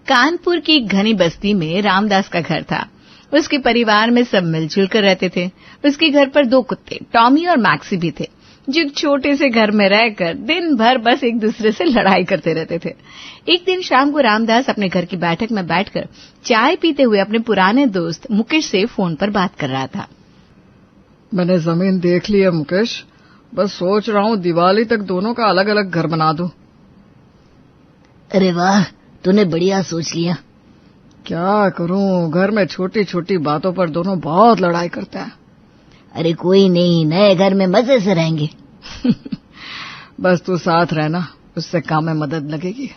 कानपुर की एक घनी बस्ती में रामदास का घर था। उसके परिवार में सब मिलजुल कर रहते थे। उसके घर पर 2 कुत्ते टॉमी और मैक्सी भी थे, जो एक छोटे से घर में रहकर दिन भर बस एक दूसरे से लड़ाई करते रहते थे। एक दिन शाम को रामदास अपने घर की बैठक में बैठकर चाय पीते हुए अपने पुराने दोस्त मुकेश से फोन पर बात कर रहा था। मैंने जमीन देख ली है मुकेश, बस सोच रहा हूँ दिवाली तक दोनों का अलग अलग घर बना दूं। अरे वाह, तूने बढ़िया सोच लिया। क्या करूं, घर में छोटी छोटी बातों पर दोनों बहुत लड़ाई करते हैं। अरे कोई नहीं, नए घर में मजे से रहेंगे। बस तू साथ रहना, उससे काम में मदद लगेगी।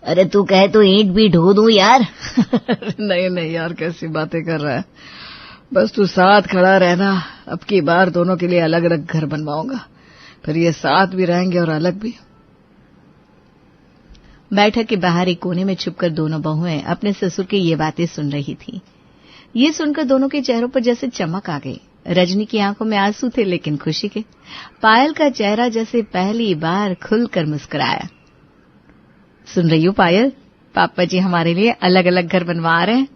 अरे तू कहे तो ईंट भी ढो दूं यार। नहीं यार, कैसी बातें कर रहा है। बस तू साथ खड़ा रहना। अब की बार दोनों के लिए अलग अलग घर बनवाऊंगा, फिर ये साथ भी रहेंगे और अलग भी। बैठक के बाहर एक कोने में छुपकर दोनों बहुएं अपने ससुर की ये बातें सुन रही थी। ये सुनकर दोनों के चेहरों पर जैसे चमक आ गई। रजनी की आंखों में आंसू थे, लेकिन खुशी के। पायल का चेहरा जैसे पहली बार खुलकर मुस्कुराया। सुन रही हो पायल, पापा जी हमारे लिए अलग अलग घर बनवा रहे हैं।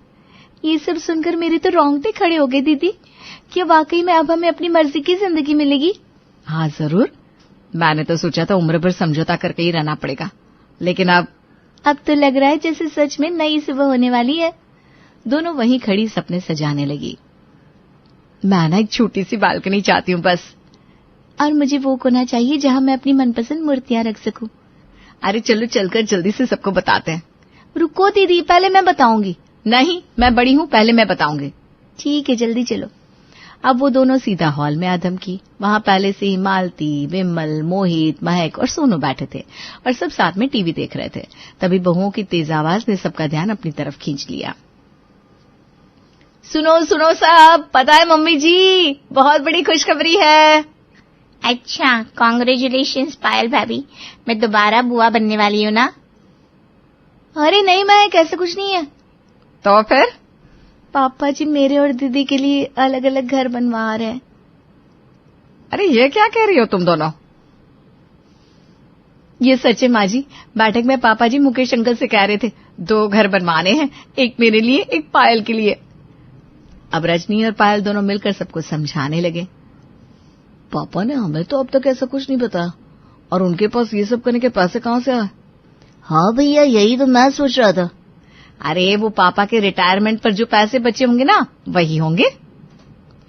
ये सब सुनकर मेरे तो रोंगटे खड़े हो गए। दीदी, क्या वाकई में अब हमें अपनी मर्जी की जिंदगी मिलेगी? हाँ जरूर। मैंने तो सोचा था उम्र भर समझौता करके ही रहना पड़ेगा, लेकिन अब तो लग रहा है जैसे सच में नई सुबह होने वाली है। दोनों वहीं खड़ी सपने सजाने लगी। मैं ना एक छोटी सी बालकनी चाहती हूँ बस, और मुझे वो कोना चाहिए जहां मैं अपनी मनपसंद मूर्तियां रख सकूं। अरे चलो चलकर जल्दी से सबको बताते हैं। रुको दीदी, पहले मैं बताऊंगी। नहीं, मैं बड़ी हूँ, पहले मैं बताऊंगी। ठीक है, जल्दी चलो। अब वो दोनों सीधा हॉल में आदम की। वहां पहले से ही मालती, विमल, मोहित, महक और सोनू बैठे थे और सब साथ में टीवी देख रहे थे। तभी बहुओं की तेज आवाज ने सबका ध्यान अपनी तरफ खींच लिया। सुनो सुनो साहब, पता है मम्मी जी, बहुत बड़ी खुशखबरी है। अच्छा, कांग्रेचुलेशंस पायल भाभी, मैं दोबारा बुआ बनने वाली हूँ ना? अरे नहीं महक, ऐसा कुछ नहीं है। तो फिर? पापा जी मेरे और दीदी के लिए अलग अलग घर बनवा रहे हैं। अरे ये क्या कह रही हो तुम दोनों? ये सच है माँ जी। बैठक में पापा जी मुकेश अंकल से कह रहे थे 2 घर बनवाने हैं, एक मेरे लिए, एक पायल के लिए। अब रजनी और पायल दोनों मिलकर सबको समझाने लगे। पापा ने हमें तो अब तक ऐसा कुछ नहीं बताया, और उनके पास ये सब करने के पैसे कहाँ से आए? हाँ भैया, यही तो मैं सोच रहा था। अरे वो पापा के रिटायरमेंट पर जो पैसे बचे होंगे ना, वही होंगे।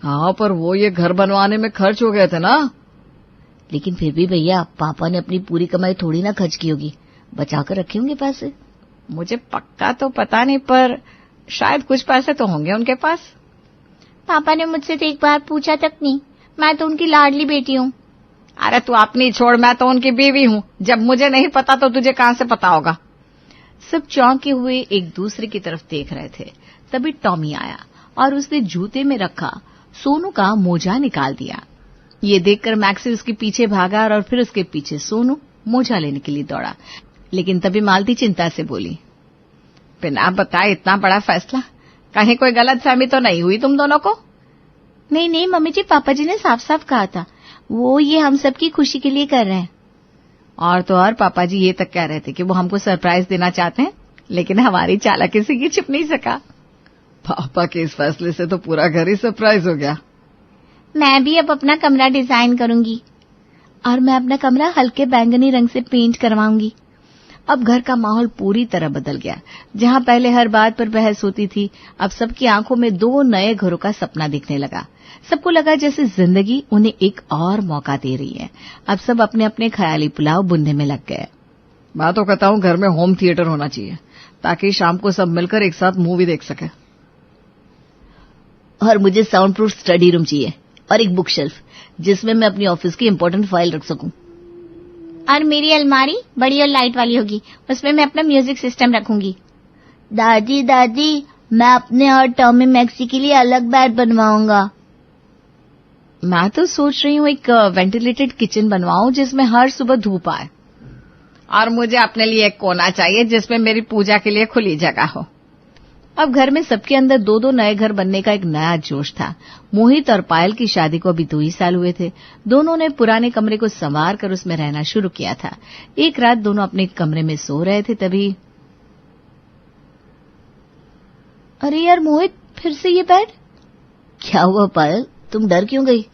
हाँ, पर वो ये घर बनवाने में खर्च हो गए थे ना। लेकिन फिर भी भैया, पापा ने अपनी पूरी कमाई थोड़ी ना खर्च की होगी, बचा कर रखे होंगे पैसे। मुझे पक्का तो पता नहीं, पर शायद कुछ पैसे तो होंगे उनके पास। पापा ने मुझसे तो एक बार पूछा तक नहीं, मैं तो उनकी लाडली बेटी हूँ। अरे तू अपनी छोड़, मैं तो उनकी बीवी हूँ। जब मुझे नहीं पता तो तुझे कहाँ से पता होगा। सब चौंके हुए एक दूसरे की तरफ देख रहे थे। तभी टॉमी आया और उसने जूते में रखा सोनू का मोजा निकाल दिया। ये देखकर मैक्सी उसके पीछे भागा और फिर उसके पीछे सोनू मोजा लेने के लिए दौड़ा। लेकिन तभी मालती चिंता से बोली, बिना बताए इतना बड़ा फैसला, कहीं कोई गलतफहमी तो नहीं हुई तुम दोनों को? नहीं मम्मी जी, पापा जी ने साफ साफ कहा था, वो ये हम सबकी खुशी के लिए कर रहे हैं। और तो और पापा जी ये तक कह रहे थे कि वो हमको सरप्राइज देना चाहते हैं, लेकिन हमारी चालाकी किसी की छिप नहीं सका। पापा के इस फैसले से तो पूरा घर ही सरप्राइज हो गया। मैं भी अब अपना कमरा डिजाइन करूंगी, और मैं अपना कमरा हल्के बैंगनी रंग से पेंट करवाऊंगी। अब घर का माहौल पूरी तरह बदल गया। जहां पहले हर बात पर बहस होती थी, अब सबकी आंखों में 2 नए घरों का सपना दिखने लगा। सबको लगा जैसे जिंदगी उन्हें एक और मौका दे रही है। अब सब अपने अपने ख्याली पुलाव बुनने में लग गए। मैं तो कहता हूँ घर में होम थिएटर होना चाहिए, ताकि शाम को सब मिलकर एक साथ मूवी देख सके। और मुझे साउंड प्रूफ स्टडी रूम चाहिए, और एक बुक शेल्फ जिसमें मैं अपनी ऑफिस की इम्पोर्टेंट फाइल रख सकूं। और मेरी अलमारी बड़ी और लाइट वाली होगी, उसमें मैं अपना म्यूजिक सिस्टम रखूंगी। दादी, मैं अपने और टॉमी मैक्सी के लिए अलग बेड बनवाऊंगा। मैं तो सोच रही हूँ एक वेंटिलेटेड किचन बनवाऊं जिसमें हर सुबह धूप आए। और मुझे अपने लिए एक कोना चाहिए जिसमें मेरी पूजा के लिए खुली जगह हो। अब घर में सबके अंदर 2-2 नए घर बनने का एक नया जोश था। मोहित और पायल की शादी को अभी 2 ही साल हुए थे। दोनों ने पुराने कमरे को संवार कर उसमें रहना शुरू किया था। एक रात दोनों अपने कमरे में सो रहे थे, तभी अरे यार मोहित, फिर से ये बेड? क्या हुआ पायल, तुम डर क्यों गई?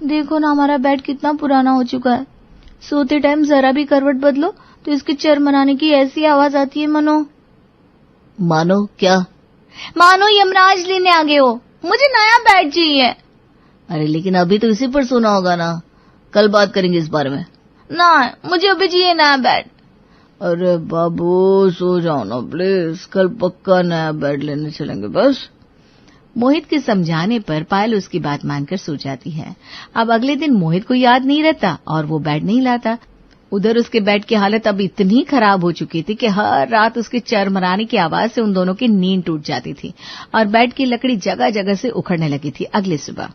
देखो ना, हमारा बेड कितना पुराना हो चुका है। सोते टाइम जरा भी करवट बदलो तो इसके चरमराने की ऐसी आवाज आती है मानो क्या? मानो यमराज लेने आ गए हो। मुझे नया बेड चाहिए। अरे लेकिन अभी तो इसी पर सोना होगा ना, कल बात करेंगे इस बारे में। ना, मुझे अभी चाहिए नया बेड। अरे बाबू सो जाओ ना प्लीज, कल पक्का नया बेड लेने चलेंगे बस। मोहित के समझाने पर पायल उसकी बात मानकर सो जाती है। अब अगले दिन मोहित को याद नहीं रहता और वो बेड नहीं लाता। उधर उसके बेड की हालत अब इतनी खराब हो चुकी थी कि हर रात उसके चरमराने की आवाज से उन दोनों की नींद टूट जाती थी और बेड की लकड़ी जगह जगह से उखड़ने लगी थी। अगली सुबह,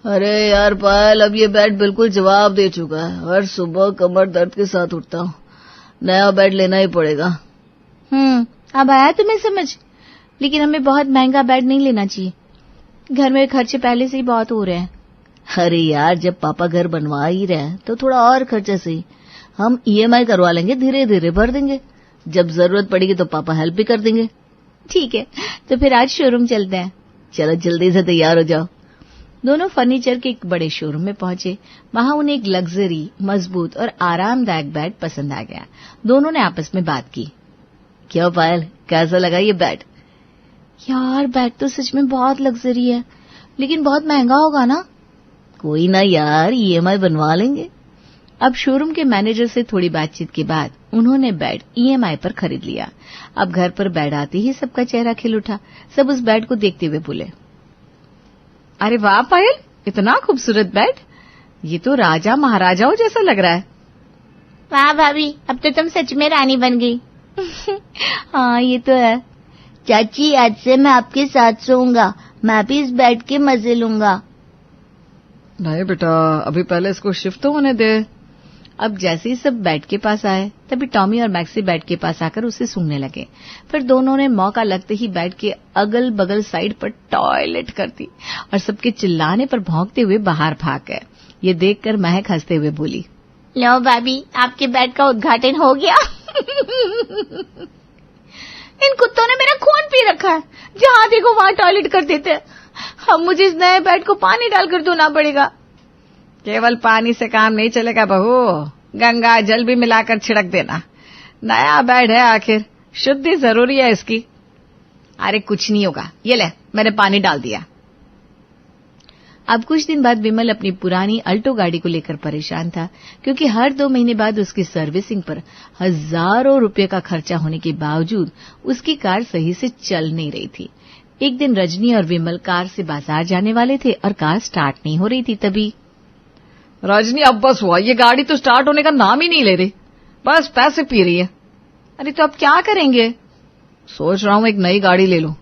अरे यार पायल, अब ये बेड बिल्कुल जवाब दे चुका है। हर सुबह कमर दर्द के साथ उठता हूँ, नया बेड लेना ही पड़ेगा। अब आया तुम्हें समझ? लेकिन हमें बहुत महंगा बेड नहीं लेना चाहिए, घर में खर्चे पहले से ही बहुत हो रहे हैं। अरे यार, जब पापा घर बनवा ही रहे हैं तो थोड़ा और खर्चा सही। हम EMI करवा लेंगे, धीरे धीरे भर देंगे। जब जरूरत पड़ेगी तो पापा हेल्प भी कर देंगे। ठीक है, तो फिर आज शोरूम चलते हैं। चलो जल्दी से तैयार हो जाओ। दोनों फर्नीचर के एक बड़े शोरूम में पहुंचे। वहां उन्हें एक लग्जरी, मजबूत और आरामदायक बेड पसंद आ गया। दोनों ने आपस में बात की। क्या पायल, कैसा लगा ये बेड? यार बेड तो सच में बहुत लग्जरी है, लेकिन बहुत महंगा होगा ना? कोई ना यार, EMI बनवा लेंगे। अब शोरूम के मैनेजर से थोड़ी बातचीत के बाद उन्होंने बेड EMI पर खरीद लिया। अब घर पर बेड आते ही सबका चेहरा खिल उठा। सब उस बेड को देखते हुए बोले, अरे वाह पायल, इतना खूबसूरत बेड, ये तो राजा महाराजाओं जैसा लग रहा है। वाह भाभी, अब तो तुम सच में रानी बन गई। हाँ ये तो है। चाची, आज से मैं आपके साथ सोऊंगा, मैं भी इस बेड के मजे लूंगा। नहीं बेटा, अभी पहले इसको शिफ्ट तो होने दे। अब जैसे ही सब बेड के पास आए तभी टॉमी और मैक्सी बेड के पास आकर उसे सूंघने लगे। फिर दोनों ने मौका लगते ही बेड के अगल बगल साइड पर टॉयलेट कर दी और सबके चिल्लाने पर भौंकते हुए बाहर भाग गए। ये देखकर महक हंसते हुए बोली, लो भाभी, आपके बेड का उद्घाटन हो गया। इन कुत्तों ने मेरा खून पी रखा है, जहां देखो वहां टॉयलेट कर देते हैं। अब मुझे इस नए बेड को पानी डालकर धोना पड़ेगा। केवल पानी से काम नहीं चलेगा बहू, गंगा जल भी मिलाकर छिड़क देना। नया बेड है, आखिर शुद्धि जरूरी है इसकी। अरे कुछ नहीं होगा, ये ले, मैंने पानी डाल दिया। अब कुछ दिन बाद विमल अपनी पुरानी अल्टो गाड़ी को लेकर परेशान था, क्योंकि हर 2 महीने बाद उसकी सर्विसिंग पर हजारों रुपए का खर्चा होने के बावजूद उसकी कार सही से चल नहीं रही थी। एक दिन रजनी और विमल कार से बाजार जाने वाले थे और कार स्टार्ट नहीं हो रही थी। तभी, रजनी अब बस हुआ, ये गाड़ी तो स्टार्ट होने का नाम ही नहीं ले रही, बस पैसे पी रही है। अरे तो अब क्या करेंगे? सोच रहा हूँ एक नई गाड़ी ले लूं।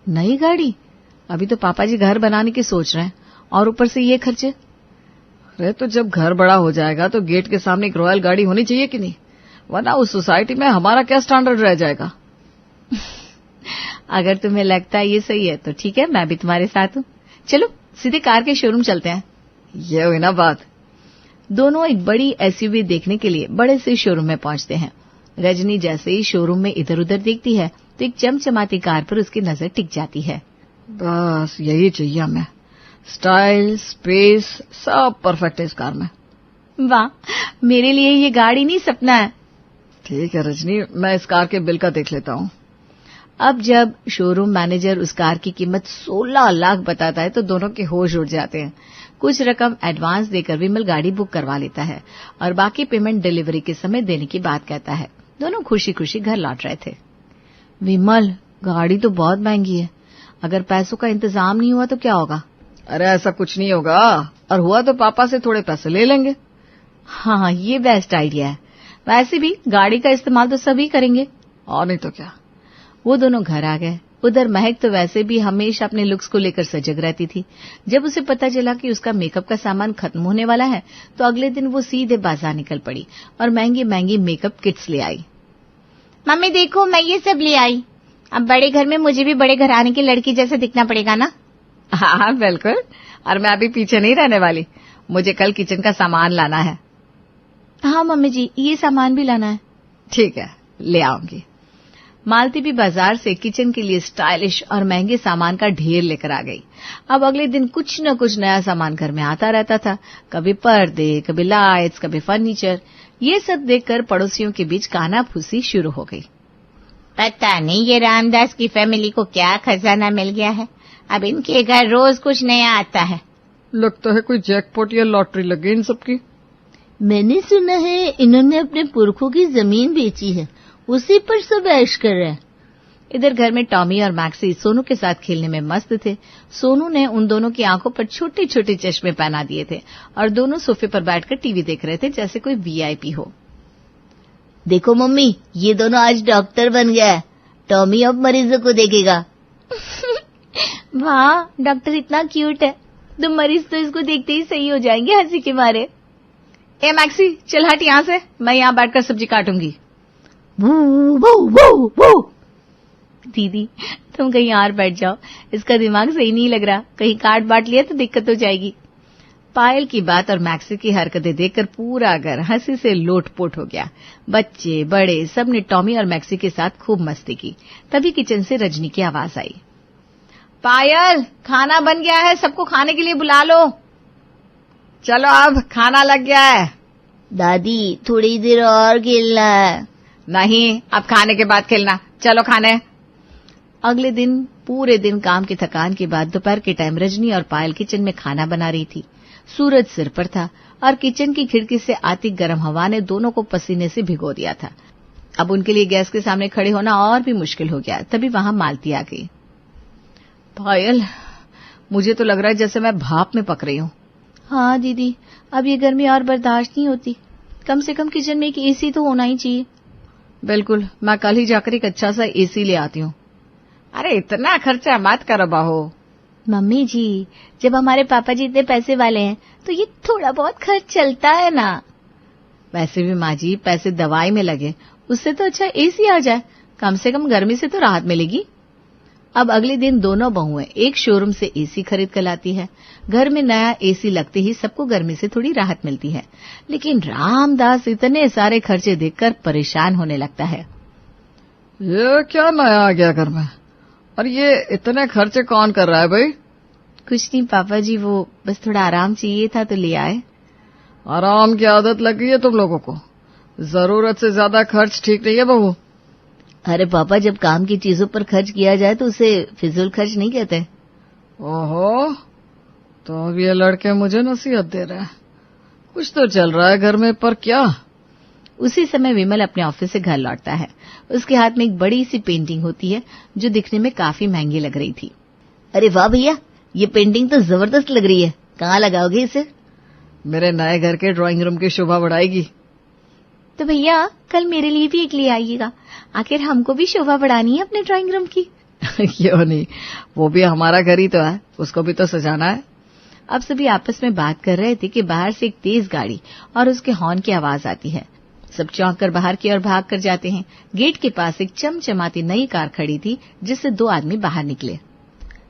नई गाड़ी? अभी तो पापा जी घर बनाने की सोच रहे हैं और ऊपर से ये खर्चे। अरे तो जब घर बड़ा हो जाएगा तो गेट के सामने एक रॉयल गाड़ी होनी चाहिए कि नहीं, वरना उस सोसाइटी में हमारा क्या स्टैंडर्ड रह जाएगा। अगर तुम्हें लगता है ये सही है तो ठीक है, मैं भी तुम्हारे साथ हूँ। चलो सीधे कार के शोरूम चलते हैं। ये हुई ना बात। दोनों एक बड़ी SUV देखने के लिए बड़े से शोरूम में पहुंचते हैं। रजनी जैसे ही शोरूम में इधर उधर देखती है तो एक चमचमाती कार पर उसकी नजर टिक जाती है। बस यही चाहिए हमें, स्टाइल, स्पेस सब परफेक्ट है इस कार में। वाह, मेरे लिए ये गाड़ी नहीं सपना है। ठीक है रजनी, मैं इस कार के बिल का देख लेता हूँ। अब जब शोरूम मैनेजर उस कार की कीमत 16 लाख बताता है तो दोनों के होश उड़ जाते हैं। कुछ रकम एडवांस देकर विमल गाड़ी बुक करवा लेता है और बाकी पेमेंट डिलीवरी के समय देने की बात कहता है। दोनों खुशी खुशी घर लौट रहे थे। विमल, गाड़ी तो बहुत महंगी है, अगर पैसों का इंतजाम नहीं हुआ तो क्या होगा? अरे ऐसा कुछ नहीं होगा, और हुआ तो पापा से थोड़े पैसे ले लेंगे। हाँ, ये बेस्ट आइडिया है। वैसे भी गाड़ी का इस्तेमाल तो सभी करेंगे, और नहीं तो क्या। वो दोनों घर आ गए। उधर महक तो वैसे भी हमेशा अपने लुक्स को लेकर सजग रहती थी। जब उसे पता चला कि उसका मेकअप का सामान खत्म होने वाला है तो अगले दिन वो सीधे बाजार निकल पड़ी और महंगी महंगी मेकअप किट्स ले आई। मम्मी देखो, मैं ये सब ले आई। अब बड़े घर में मुझे भी बड़े घराने की लड़की जैसा दिखना पड़ेगा ना? हाँ बिल्कुल, और मैं अभी पीछे नहीं रहने वाली, मुझे कल किचन का सामान लाना है। हाँ मम्मी जी, ये सामान भी लाना है। ठीक है, ले आऊंगी। मालती भी बाजार से किचन के लिए स्टाइलिश और महंगे सामान का ढेर लेकर आ गई। अब अगले दिन कुछ न कुछ नया सामान घर में आता रहता था, कभी पर्दे, कभी लाइट्स, कभी फर्नीचर। ये सब देखकर पड़ोसियों के बीच कानाफूसी शुरू हो गई। पता नहीं ये रामदास की फैमिली को क्या खजाना मिल गया है, अब इनके घर रोज कुछ नया आता है। लगता है कोई जैकपॉट या लॉटरी लगी इन सबकी। मैंने सुना है इन्होंने अपने पुरखों की जमीन बेची है, उसी पर सब ऐश कर रहे हैं। इधर घर में टॉमी और मैक्सी सोनू के साथ खेलने में मस्त थे। सोनू ने उन दोनों की आंखों पर छोटे छोटे चश्मे पहना दिए थे और दोनों सोफे पर बैठकर टीवी देख रहे थे जैसे कोई वीआईपी हो। देखो मम्मी, ये दोनों आज डॉक्टर बन गया है। टॉमी अब मरीजों को देखेगा। वाह, डॉक्टर इतना क्यूट है, तो मरीज तो इसको देखते ही सही हो जाएंगे हंसी के मारे। ए मैक्सी, चल हट यहाँ से, मैं यहाँ बैठकर सब्जी काटूंगी। वो वो वो वो। दीदी, तुम कहीं और बैठ जाओ, इसका दिमाग सही नहीं लग रहा, कहीं काट बांट लिया तो दिक्कत हो जाएगी। पायल की बात और मैक्सी की हरकतें देखकर पूरा घर हंसी से लोटपोट हो गया। बच्चे बड़े सब ने टॉमी और मैक्सी के साथ खूब मस्ती की। तभी किचन से रजनी की आवाज आई, पायल, खाना बन गया है, सबको खाने के लिए बुला लो। चलो अब खाना लग गया है। दादी, थोड़ी देर और खेलना है। नहीं, अब खाने के बाद खेलना, चलो खाने। अगले दिन पूरे दिन काम की थकान के बाद दोपहर के टाइम रजनी और पायल किचन में खाना बना रही थी। सूरज सिर पर था और किचन की खिड़की से आती गर्म हवा ने दोनों को पसीने से भिगो दिया था। अब उनके लिए गैस के सामने खड़े होना और भी मुश्किल हो गया। तभी वहां मालती आ गई। पायल, मुझे तो लग रहा है जैसे मैं भाप में पक रही हूँ। हाँ दीदी, अब ये गर्मी और बर्दाश्त नहीं होती, कम से कम किचन में एक एसी तो होना ही चाहिए। बिल्कुल, मैं कल ही जाकर एक अच्छा सा एसी ले आती हूँ। अरे इतना खर्चा मत करो बहू। मम्मी जी, जब हमारे पापा जी इतने पैसे वाले हैं तो ये थोड़ा बहुत खर्च चलता है ना। वैसे भी माँ जी, पैसे दवाई में लगे, उससे तो अच्छा एसी आ जाए, कम से कम गर्मी से तो राहत मिलेगी। अब अगले दिन दोनों बहुएं एक शोरूम से एसी खरीद कर लाती है। घर में नया एसी लगते ही सबको गर्मी से थोड़ी राहत मिलती है, लेकिन रामदास इतने सारे खर्चे देखकर परेशान होने लगता है। ये क्या नया आ गया घर में, और ये इतने खर्चे कौन कर रहा है भाई? कुछ नहीं पापा जी, वो बस थोड़ा आराम चाहिए था तो ले आए। आराम की आदत लग गई है तुम लोगों को, जरूरत से ज्यादा खर्च ठीक नहीं है बहू। अरे पापा, जब काम की चीजों पर खर्च किया जाए तो उसे फिजूल खर्च नहीं कहते। ओहो, तो अब ये लड़के मुझे नसीहत दे रहे हैं। कुछ तो चल रहा है घर में, पर क्या? उसी समय विमल अपने ऑफिस से घर लौटता है। उसके हाथ में एक बड़ी सी पेंटिंग होती है जो दिखने में काफी महंगी लग रही थी। अरे वाह भैया, ये पेंटिंग तो जबरदस्त लग रही है, कहाँ लगाओगे इसे? मेरे नए घर के ड्राइंग रूम की शोभा बढ़ाएगी। तो भैया कल मेरे लिए भी एक ले आइएगा, आखिर हमको भी शोभा बढ़ानी है अपने ड्राइंग रूम की। क्यों नहीं, वो भी हमारा घर ही तो है, उसको भी तो सजाना है। अब सभी आपस में बात कर रहे थे कि बाहर से एक तेज गाड़ी और उसके हॉर्न की आवाज आती है। सब चौंक कर बाहर की ओर भाग कर जाते हैं। गेट के पास एक चमचमाती नई कार खड़ी थी जिससे दो आदमी बाहर निकले।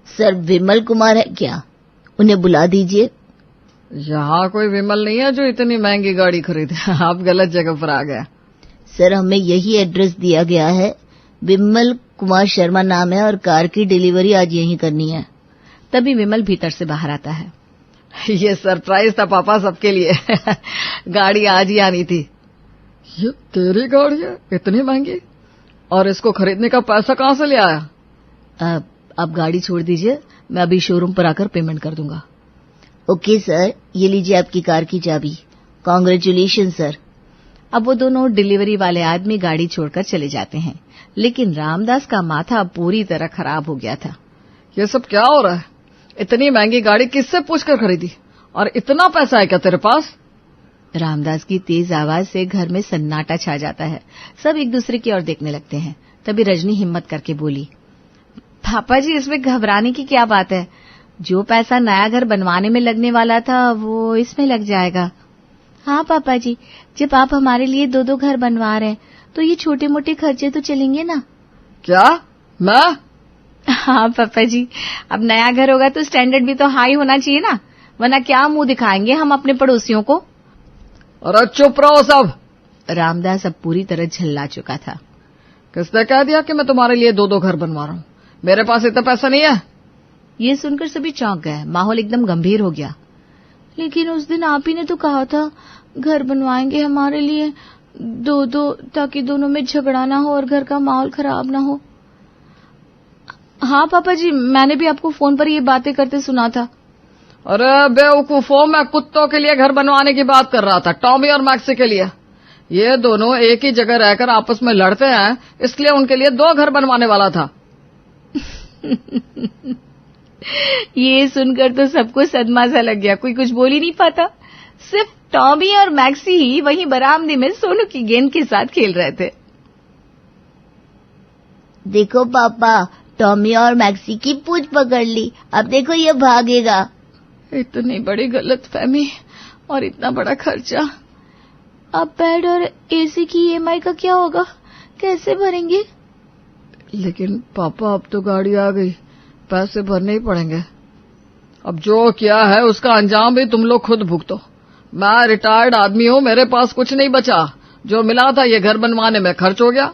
सर, विमल कुमार है क्या? उन्हें बुला दीजिए। यहाँ कोई विमल नहीं है जो इतनी महंगी गाड़ी खरीदे। आप गलत जगह पर आ गया। सर, हमें यही एड्रेस दिया गया है। विमल कुमार शर्मा नाम है और कार की डिलीवरी आज यहीं करनी है। तभी विमल भीतर से बाहर आता है। ये सरप्राइज था पापा सबके लिए। गाड़ी आज ही आनी थी। ये तेरी गाड़ी है इतनी महंगी, और इसको खरीदने का पैसा कहाँ से ले आया? आप गाड़ी छोड़ दीजिए, मैं अभी शोरूम पर आकर पेमेंट कर दूंगा। ओके सर, ये लीजिए आपकी कार की चाबी। Congratulation sir. अब वो दोनों डिलीवरी वाले आदमी गाड़ी छोड़कर चले जाते हैं, लेकिन रामदास का माथा पूरी तरह खराब हो गया था। ये सब क्या हो रहा है? इतनी महंगी गाड़ी किससे पूछकर खरीदी, और इतना पैसा है क्या तेरे पास? रामदास की तेज आवाज से घर में सन्नाटा छा जाता है। सब एक दूसरे की ओर देखने लगते हैं। तभी रजनी हिम्मत करके बोली, पापा जी, इसमें घबराने की क्या बात है? जो पैसा नया घर बनवाने में लगने वाला था वो इसमें लग जाएगा। हाँ पापा जी, जब आप हमारे लिए दो दो घर बनवा रहे हैं तो ये छोटे मोटे खर्चे तो चलेंगे ना। क्या? मैं? हाँ पापा जी, अब नया घर होगा तो स्टैंडर्ड भी तो हाई होना चाहिए ना, वरना क्या मुंह दिखाएंगे हम अपने पड़ोसियों को। अरे चुप रहो सब। रामदास अब पूरी तरह झल्ला चुका था। किसने कह दिया कि मैं तुम्हारे लिए 2-2 घर बनवा रहा हूँ? मेरे पास इतना पैसा नहीं है। ये सुनकर सभी चौंक गए। माहौल एकदम गंभीर हो गया। लेकिन उस दिन आप ही ने तो कहा था घर बनवाएंगे हमारे लिए 2-2, ताकि दोनों में झगड़ा ना हो और घर का माहौल खराब ना हो। हाँ पापा जी, मैंने भी आपको फोन पर ये बातें करते सुना था। अरे बेवकूफो, मैं कुत्तों के लिए घर बनवाने की बात कर रहा था, टॉमी और मैक्सी के लिए। ये दोनों एक ही जगह रहकर आपस में लड़ते हैं, इसलिए उनके लिए 2 घर बनवाने वाला था। ये सुनकर तो सबको सदमा सा लग गया। कोई कुछ बोल ही नहीं पाता। सिर्फ टॉमी और मैक्सी ही वहीं बरामदे में सोनू की गेंद के साथ खेल रहे थे। देखो पापा, टॉमी और मैक्सी की पूंछ पकड़ ली। अब देखो ये भागेगा। इतनी बड़ी गलतफहमी और इतना बड़ा खर्चा। अब बेड और एसी की ईएमआई का क्या होगा? कैसे भरेंगे? लेकिन पापा, अब तो गाड़ी आ गई, पैसे भरने ही पड़ेंगे। अब जो किया है उसका अंजाम भी तुम लोग खुद भुगतो। मैं रिटायर्ड आदमी हूँ, मेरे पास कुछ नहीं बचा। जो मिला था ये घर बनवाने में खर्च हो गया।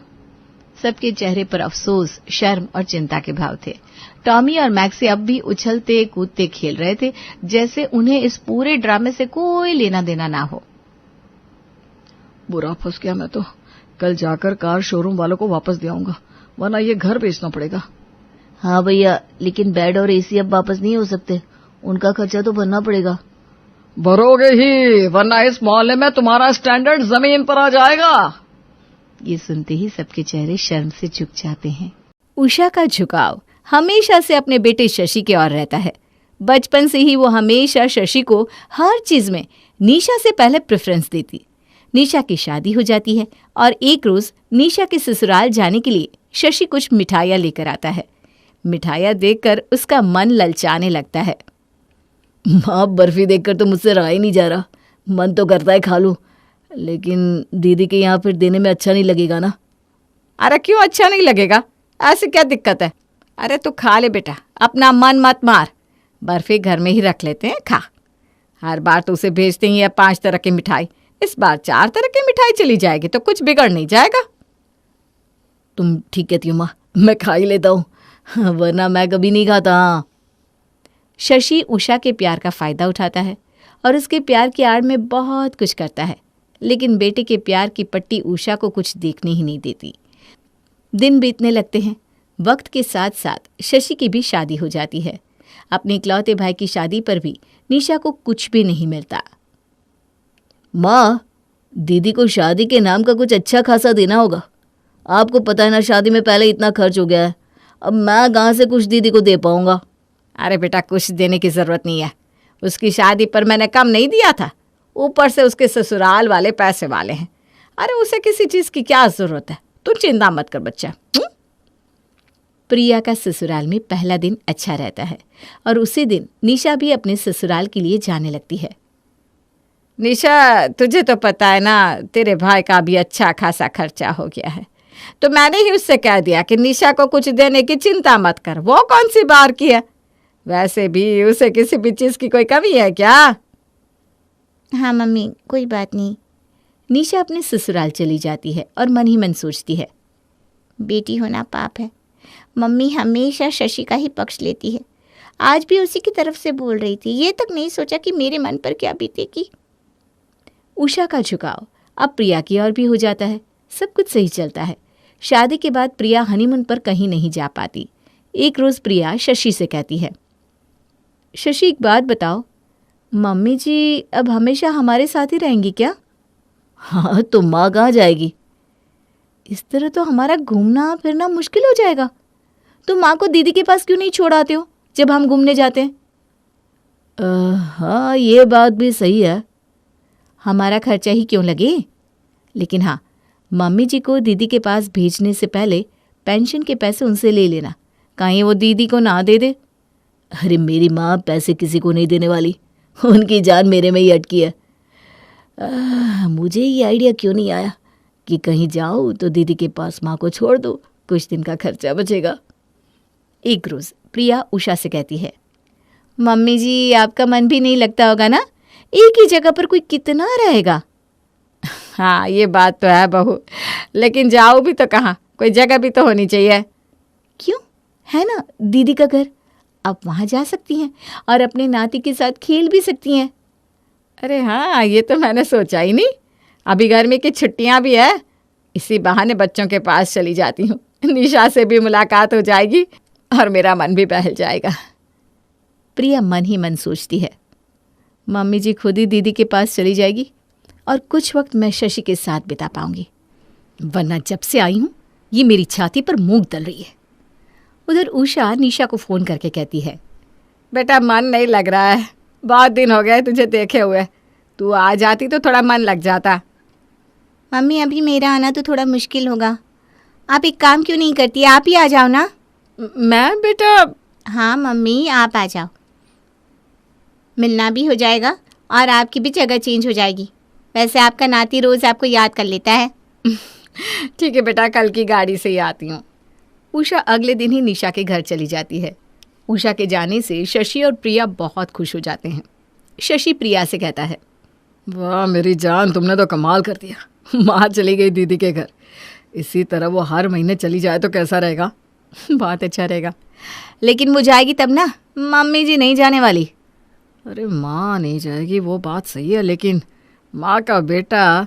सबके चेहरे पर अफसोस, शर्म और चिंता के भाव थे। टॉमी और मैक्सी अब भी उछलते कूदते खेल रहे थे, जैसे उन्हें इस पूरे ड्रामे से कोई लेना देना ना हो। बुरा फंस गया मैं तो। कल जाकर कार शोरूम वालों को वापस दे आऊंगा, वरना ये घर बेचना पड़ेगा। हाँ भैया, लेकिन बेड और एसी अब वापस नहीं हो सकते, उनका खर्चा तो भरना पड़ेगा। भरोगे ही, वरना इस मोहल्ले में तुम्हारा स्टैंडर्ड जमीन पर आ जाएगा। ये सुनते ही सबके चेहरे शर्म से झुक जाते हैं। उषा का झुकाव हमेशा से अपने बेटे शशि की ओर रहता है। बचपन से ही वो हमेशा शशि को हर चीज में निशा से पहले प्रेफरेंस देती। निशा की शादी हो जाती है और एक रोज निशा के ससुराल जाने के लिए शशि कुछ मिठाइयाँ लेकर आता है। मिठाइयाँ देखकर उसका मन ललचाने लगता है। माँ, बर्फी देखकर तो मुझसे रहा ही नहीं जा रहा। मन तो करता है खा लूं, लेकिन दीदी के यहाँ फिर देने में अच्छा नहीं लगेगा ना। अरे क्यों अच्छा नहीं लगेगा? ऐसे क्या दिक्कत है? अरे तू खा ले बेटा, अपना मन मत मार। बर्फी घर में ही रख लेते हैं, खा। हर बार तो उसे भेजते ही है 5 तरह की मिठाई, इस बार 4 तरह की मिठाई चली जाएगी तो कुछ बिगड़ नहीं जाएगा। तुम ठीक कहती हो माँ, मैं खा ही लेता हूँ, वरना मैं कभी नहीं खाता। शशि उषा के प्यार का फायदा उठाता है और उसके प्यार की आड़ में बहुत कुछ करता है, लेकिन बेटे के प्यार की पट्टी उषा को कुछ देखने ही नहीं देती। दिन बीतने लगते हैं। वक्त के साथ साथ शशि की भी शादी हो जाती है। अपने इकलौते भाई की शादी पर भी निशा को कुछ भी नहीं मिलता। माँ, दीदी को शादी के नाम का कुछ अच्छा खासा देना होगा। आपको पता है ना, शादी में पहले इतना खर्च हो गया है, अब मैं कहाँ से कुछ दीदी को दे पाऊंगा। अरे बेटा, कुछ देने की जरूरत नहीं है। उसकी शादी पर मैंने कम नहीं दिया था, ऊपर से उसके ससुराल वाले पैसे वाले हैं। अरे उसे किसी चीज की क्या जरूरत है? तू चिंता मत कर बच्चा। प्रिया का ससुराल में पहला दिन अच्छा रहता है और उसी दिन निशा भी अपने ससुराल के लिए जाने लगती है। निशा, तुझे तो पता है ना, तेरे भाई का भी अच्छा खासा खर्चा हो गया है, तो मैंने ही उससे कह दिया कि निशा को कुछ देने की चिंता मत कर। वो कौन सी बार की है? वैसे भी उसे किसी भी चीज की कोई कमी है क्या? हाँ मम्मी, कोई बात नहीं। निशा अपने ससुराल चली जाती है और मन ही मन सोचती है, बेटी होना पाप है। मम्मी हमेशा शशि का ही पक्ष लेती है, आज भी उसी की तरफ से बोल रही थी। ये तक नहीं सोचा कि मेरे मन पर क्या बीतेगी। उषा का झुकाव अब प्रिया की ओर भी हो जाता है। सब कुछ सही चलता है। शादी के बाद प्रिया हनीमून पर कहीं नहीं जा पाती। एक रोज प्रिया शशि से कहती है, शशि एक बात बताओ, मम्मी जी अब हमेशा हमारे साथ ही रहेंगी क्या? हाँ, तो माँ कहाँ जाएगी? इस तरह तो हमारा घूमना फिरना मुश्किल हो जाएगा। तो माँ को दीदी के पास क्यों नहीं छोड़ आते हो जब हम घूमने जाते हैं? हाँ, ये बात भी सही है। हमारा खर्चा ही क्यों लगे? लेकिन हाँ, मम्मी जी को दीदी के पास भेजने से पहले पेंशन के पैसे उनसे ले लेना, कहीं वो दीदी को ना दे दे। अरे मेरी माँ पैसे किसी को नहीं देने वाली, उनकी जान मेरे में ही अटकी है। मुझे ये आइडिया क्यों नहीं आया कि कहीं जाओ तो दीदी के पास माँ को छोड़ दो, कुछ दिन का खर्चा बचेगा। एक रोज प्रिया उषा से कहती है, मम्मी जी आपका मन भी नहीं लगता होगा ना, एक ही जगह पर कोई कितना रहेगा? हाँ ये बात तो है बहू, लेकिन जाओ भी तो कहाँ, कोई जगह भी तो होनी चाहिए। क्यों, है ना दीदी का घर, आप वहां जा सकती हैं और अपने नाती के साथ खेल भी सकती हैं। अरे हाँ, ये तो मैंने सोचा ही नहीं। अभी गर्मी की छुट्टियां भी है, इसी बहाने बच्चों के पास चली जाती हूँ। निशा से भी मुलाकात हो जाएगी और मेरा मन भी बहल जाएगा। प्रिया मन ही मन सोचती है, मम्मी जी खुद ही दीदी के पास चली जाएगी और कुछ वक्त मैं शशि के साथ बिता पाऊंगी, वरना जब से आई हूं ये मेरी छाती पर मूंग दल रही है। उधर उषा निशा को फोन करके कहती है, बेटा मन नहीं लग रहा है, बहुत दिन हो गए तुझे देखे हुए, तू आ जाती तो थोड़ा मन लग जाता। मम्मी अभी मेरा आना तो थोड़ा मुश्किल होगा, आप एक काम क्यों नहीं करती, आप ही आ जाओ ना। मैं बेटा? हाँ मम्मी आप आ जाओ, मिलना भी हो जाएगा और आपकी भी जगह चेंज हो जाएगी। वैसे आपका नाती रोज आपको याद कर लेता है। ठीक है बेटा, कल की गाड़ी से ही आती हूँ। उषा अगले दिन ही निशा के घर चली जाती है। उषा के जाने से शशि और प्रिया बहुत खुश हो जाते हैं। शशि प्रिया से कहता है, वाह मेरी जान, तुमने तो कमाल कर दिया। माँ चली गई दीदी के घर, इसी तरह वो हर महीने चली जाए तो कैसा रहेगा? बहुत अच्छा रहेगा, लेकिन वो जाएगी तब ना, मम्मी जी नहीं जाने वाली। अरे माँ नहीं जाएगी वो बात सही है, लेकिन माँ का बेटा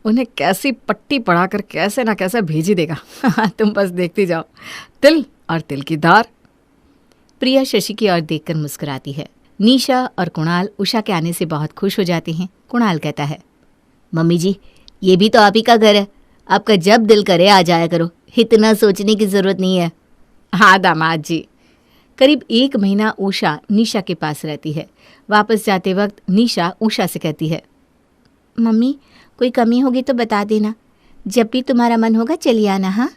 उन्हें कैसी पट्टी पढ़ाकर कैसे ना कैसे भेज ही देगा। तुम बस देखती जाओ, तिल और तिल की धार। प्रिया शशि की ओर देखकर मुस्कुराती है। निशा और कुणाल उषा के आने से बहुत खुश हो जाते हैं। कुणाल कहता है, मम्मी जी ये भी तो आप ही का घर है, आपका जब दिल करे आ जाया करो, इतना सोचने की जरूरत नहीं है। हाँ दामाद जी। करीब 1 महीना उषा निशा के पास रहती है। वापस जाते वक्त निशा उषा से कहती है, मम्मी कोई कमी होगी तो बता देना, जब भी तुम्हारा मन होगा चलिए आना। हाँ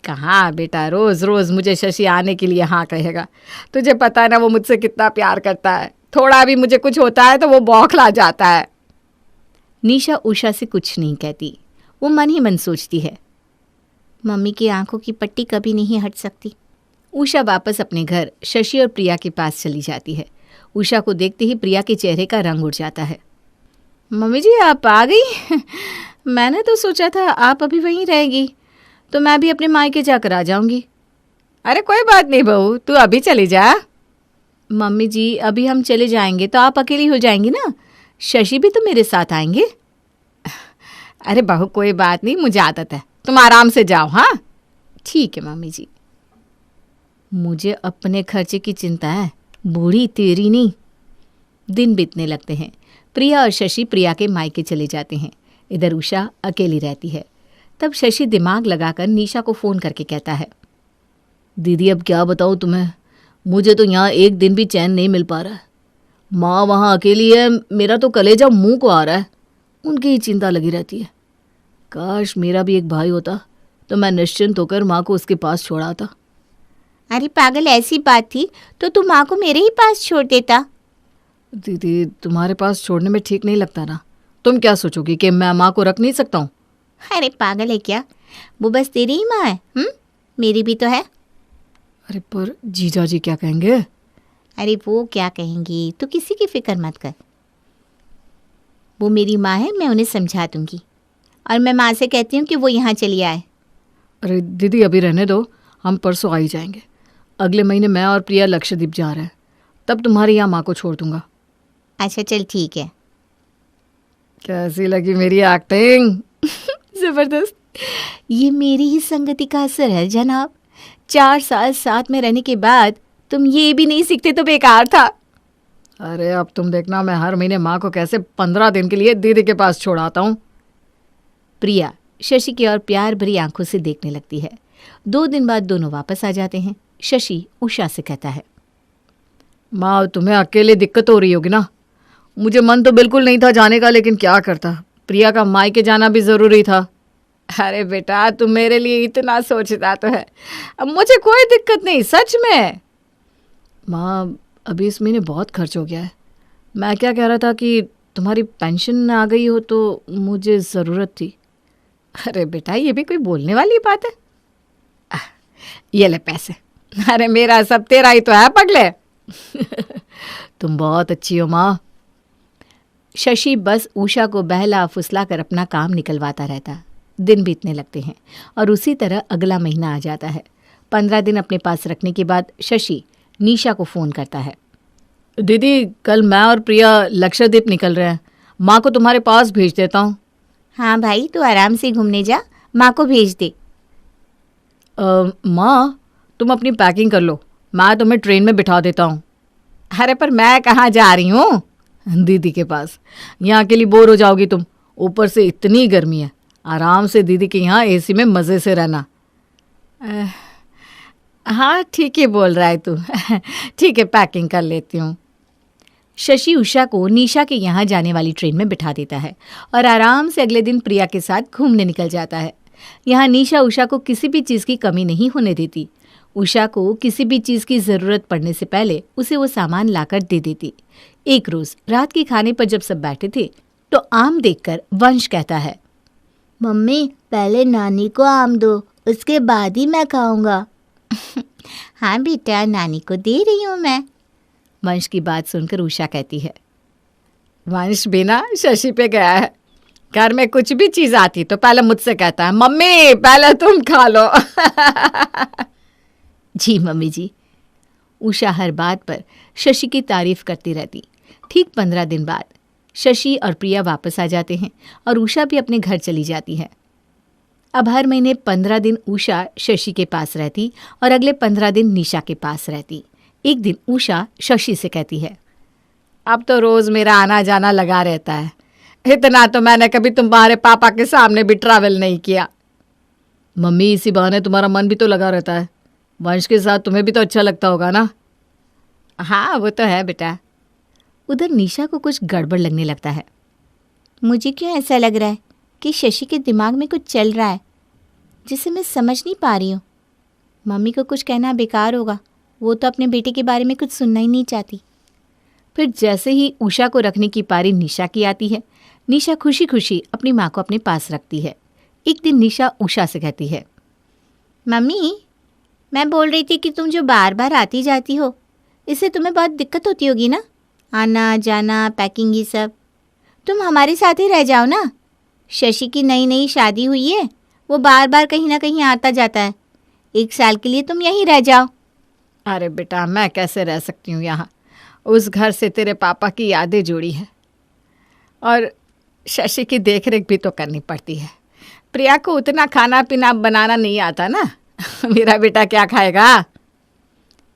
कहाँ बेटा, रोज रोज मुझे शशि आने के लिए हाँ कहेगा। तुझे पता है ना वो मुझसे कितना प्यार करता है, थोड़ा भी मुझे कुछ होता है तो वो बौखला जाता है। निशा उषा से कुछ नहीं कहती, वो मन ही मन सोचती है, मम्मी की आंखों की पट्टी कभी नहीं हट सकती। उषा वापस अपने घर शशि और प्रिया के पास चली जाती है। उषा को देखते ही प्रिया के चेहरे का रंग उड़ जाता है। मम्मी जी आप आ गई? मैंने तो सोचा था आप अभी वहीं रहेगी, तो मैं भी अपने मायके जाकर आ जाऊंगी। अरे कोई बात नहीं बहू, तू अभी चली जा। मम्मी जी अभी हम चले जाएंगे तो आप अकेली हो जाएंगी ना, शशि भी तो मेरे साथ आएंगे। अरे बहू कोई बात नहीं, मुझे आदत है, तुम आराम से जाओ। हाँ ठीक है मम्मी जी। मुझे अपने खर्चे की चिंता है, बूढ़ी तेरी नहीं। दिन बीतने लगते हैं। प्रिया और शशि प्रिया के मायके चले जाते हैं। इधर उषा अकेली रहती है। तब शशि दिमाग लगाकर निशा को फ़ोन करके कहता है, दीदी अब क्या बताऊँ तुम्हें, मुझे तो यहाँ एक दिन भी चैन नहीं मिल पा रहा है। माँ वहाँ अकेली है, मेरा तो कलेजा मुंह को आ रहा है, उनकी ही चिंता लगी रहती है। काश मेरा भी एक भाई होता तो मैं निश्चिंत होकर माँ को उसके पास छोड़ाता। अरे पागल, ऐसी बात थी तो तू माँ को मेरे ही पास छोड़ देता। दीदी तुम्हारे पास छोड़ने में ठीक नहीं लगता ना, तुम क्या सोचोगी कि मैं माँ को रख नहीं सकता हूँ? अरे पागल है क्या, वो बस तेरी ही माँ है, मेरी भी तो है। अरे पर जीजा जी क्या कहेंगे? अरे वो क्या कहेंगी, तू किसी की फिक्र मत कर, वो मेरी माँ है, मैं उन्हें समझा दूंगी। और मैं माँ से कहती हूँ कि वो यहाँ चली आए। अरे दीदी अभी रहने दो, हम परसों आ ही जाएंगे। अगले महीने मैं और प्रिया लक्षद्वीप जा रहे हैं, तब तुम्हारे यहाँ माँ को छोड़ दूंगा। अच्छा चल ठीक है। कैसी लगी मेरी एक्टिंग? जबरदस्त। ये मेरी ही संगति का असर है जनाब। 4 साल साथ में रहने के बाद तुम ये भी नहीं सीखते तो बेकार था। अरे अब तुम देखना मैं हर महीने माँ को कैसे 15 दिन के लिए दीदी के पास छोड़ आता हूँ। प्रिया शशि की ओर प्यार भरी आंखों से देखने लगती है। 2 दिन बाद दोनों वापस आ जाते हैं। शशि उषा से कहता है, माँ तुम्हें अकेले दिक्कत हो रही होगी ना, मुझे मन तो बिल्कुल नहीं था जाने का, लेकिन क्या करता, प्रिया का मायके जाना भी ज़रूरी था। अरे बेटा तुम मेरे लिए इतना सोचता तो है, अब मुझे कोई दिक्कत नहीं, सच में। माँ अभी इस महीने बहुत खर्च हो गया है, मैं क्या कह रहा था कि तुम्हारी पेंशन आ गई हो तो मुझे ज़रूरत थी। अरे बेटा ये भी कोई बोलने वाली बात है, ये ले पैसे। अरे मेरा सब तेरा ही तो है पगले। तुम बहुत अच्छी हो माँ। शशि बस उषा को बहला फुसला कर अपना काम निकलवाता रहता। दिन बीतने लगते हैं और उसी तरह अगला महीना आ जाता है। 15 दिन अपने पास रखने के बाद शशि निशा को फ़ोन करता है। दीदी, कल मैं और प्रिया लक्षद्वीप निकल रहे हैं, माँ को तुम्हारे पास भेज देता हूँ। हाँ भाई, तू आराम से घूमने जा, माँ को भेज दे। माँ, तुम अपनी पैकिंग कर लो, मैं तुम्हें ट्रेन में बिठा देता हूँ। अरे पर मैं कहाँ जा रही हूँ? दीदी के पास। यहाँ अकेली बोर हो जाओगी तुम, ऊपर से इतनी गर्मी है। आराम से दीदी के यहाँ एसी में मज़े से रहना। हाँ ठीक है बोल रहा है तू। ठीक है, पैकिंग कर लेती हूँ। शशि उषा को निशा के यहाँ जाने वाली ट्रेन में बिठा देता है और आराम से अगले दिन प्रिया के साथ घूमने निकल जाता है। यहाँ निशा उषा को किसी भी चीज़ की कमी नहीं होने देती। उषा को किसी भी चीज़ की ज़रूरत पड़ने से पहले उसे वो सामान लाकर दे देती। एक रोज़ रात के खाने पर जब सब बैठे थे तो आम देखकर वंश कहता है, मम्मी पहले नानी को आम दो, उसके बाद ही मैं खाऊंगा। हाँ बेटा, नानी को दे रही हूँ मैं। वंश की बात सुनकर उषा कहती है, वंश बिना शशि पे गया है। घर में कुछ भी चीज़ आती तो पहले मुझसे कहता है, मम्मी पहले तुम खा लो। जी मम्मी जी। उषा हर बात पर शशि की तारीफ करती रहती। ठीक 15 दिन बाद शशि और प्रिया वापस आ जाते हैं और उषा भी अपने घर चली जाती है। अब हर महीने 15 दिन उषा शशि के पास रहती और अगले 15 दिन निशा के पास रहती। एक दिन उषा शशि से कहती है, अब तो रोज़ मेरा आना जाना लगा रहता है, इतना तो मैंने कभी तुम्हारे पापा के सामने भी ट्रैवल नहीं किया। मम्मी, इसी बहाने तुम्हारा मन भी तो लगा रहता है, वंश के साथ तुम्हें भी तो अच्छा लगता होगा ना। हाँ वो तो है बेटा। उधर निशा को कुछ गड़बड़ लगने लगता है। मुझे क्यों ऐसा लग रहा है कि शशि के दिमाग में कुछ चल रहा है जिसे मैं समझ नहीं पा रही हूँ। मम्मी को कुछ कहना बेकार होगा, वो तो अपने बेटे के बारे में कुछ सुनना ही नहीं चाहती। फिर जैसे ही उषा को रखने की पारी निशा की आती है, निशा खुशी खुशी अपनी माँ को अपने पास रखती है। एक दिन निशा उषा से कहती है, मम्मी मैं बोल रही थी कि तुम जो बार बार आती जाती हो, इससे तुम्हें बहुत दिक्कत होती होगी ना, आना जाना पैकिंग ये सब। तुम हमारे साथ ही रह जाओ ना। शशि की नई नई शादी हुई है, वो बार बार कहीं ना कहीं आता जाता है। 1 साल के लिए तुम यहीं रह जाओ। अरे बेटा, मैं कैसे रह सकती हूँ यहाँ? उस घर से तेरे पापा की यादें जुड़ी है और शशि की देखरेख भी तो करनी पड़ती है। प्रिया को उतना खाना पीना बनाना नहीं आता ना। मेरा बेटा क्या खाएगा?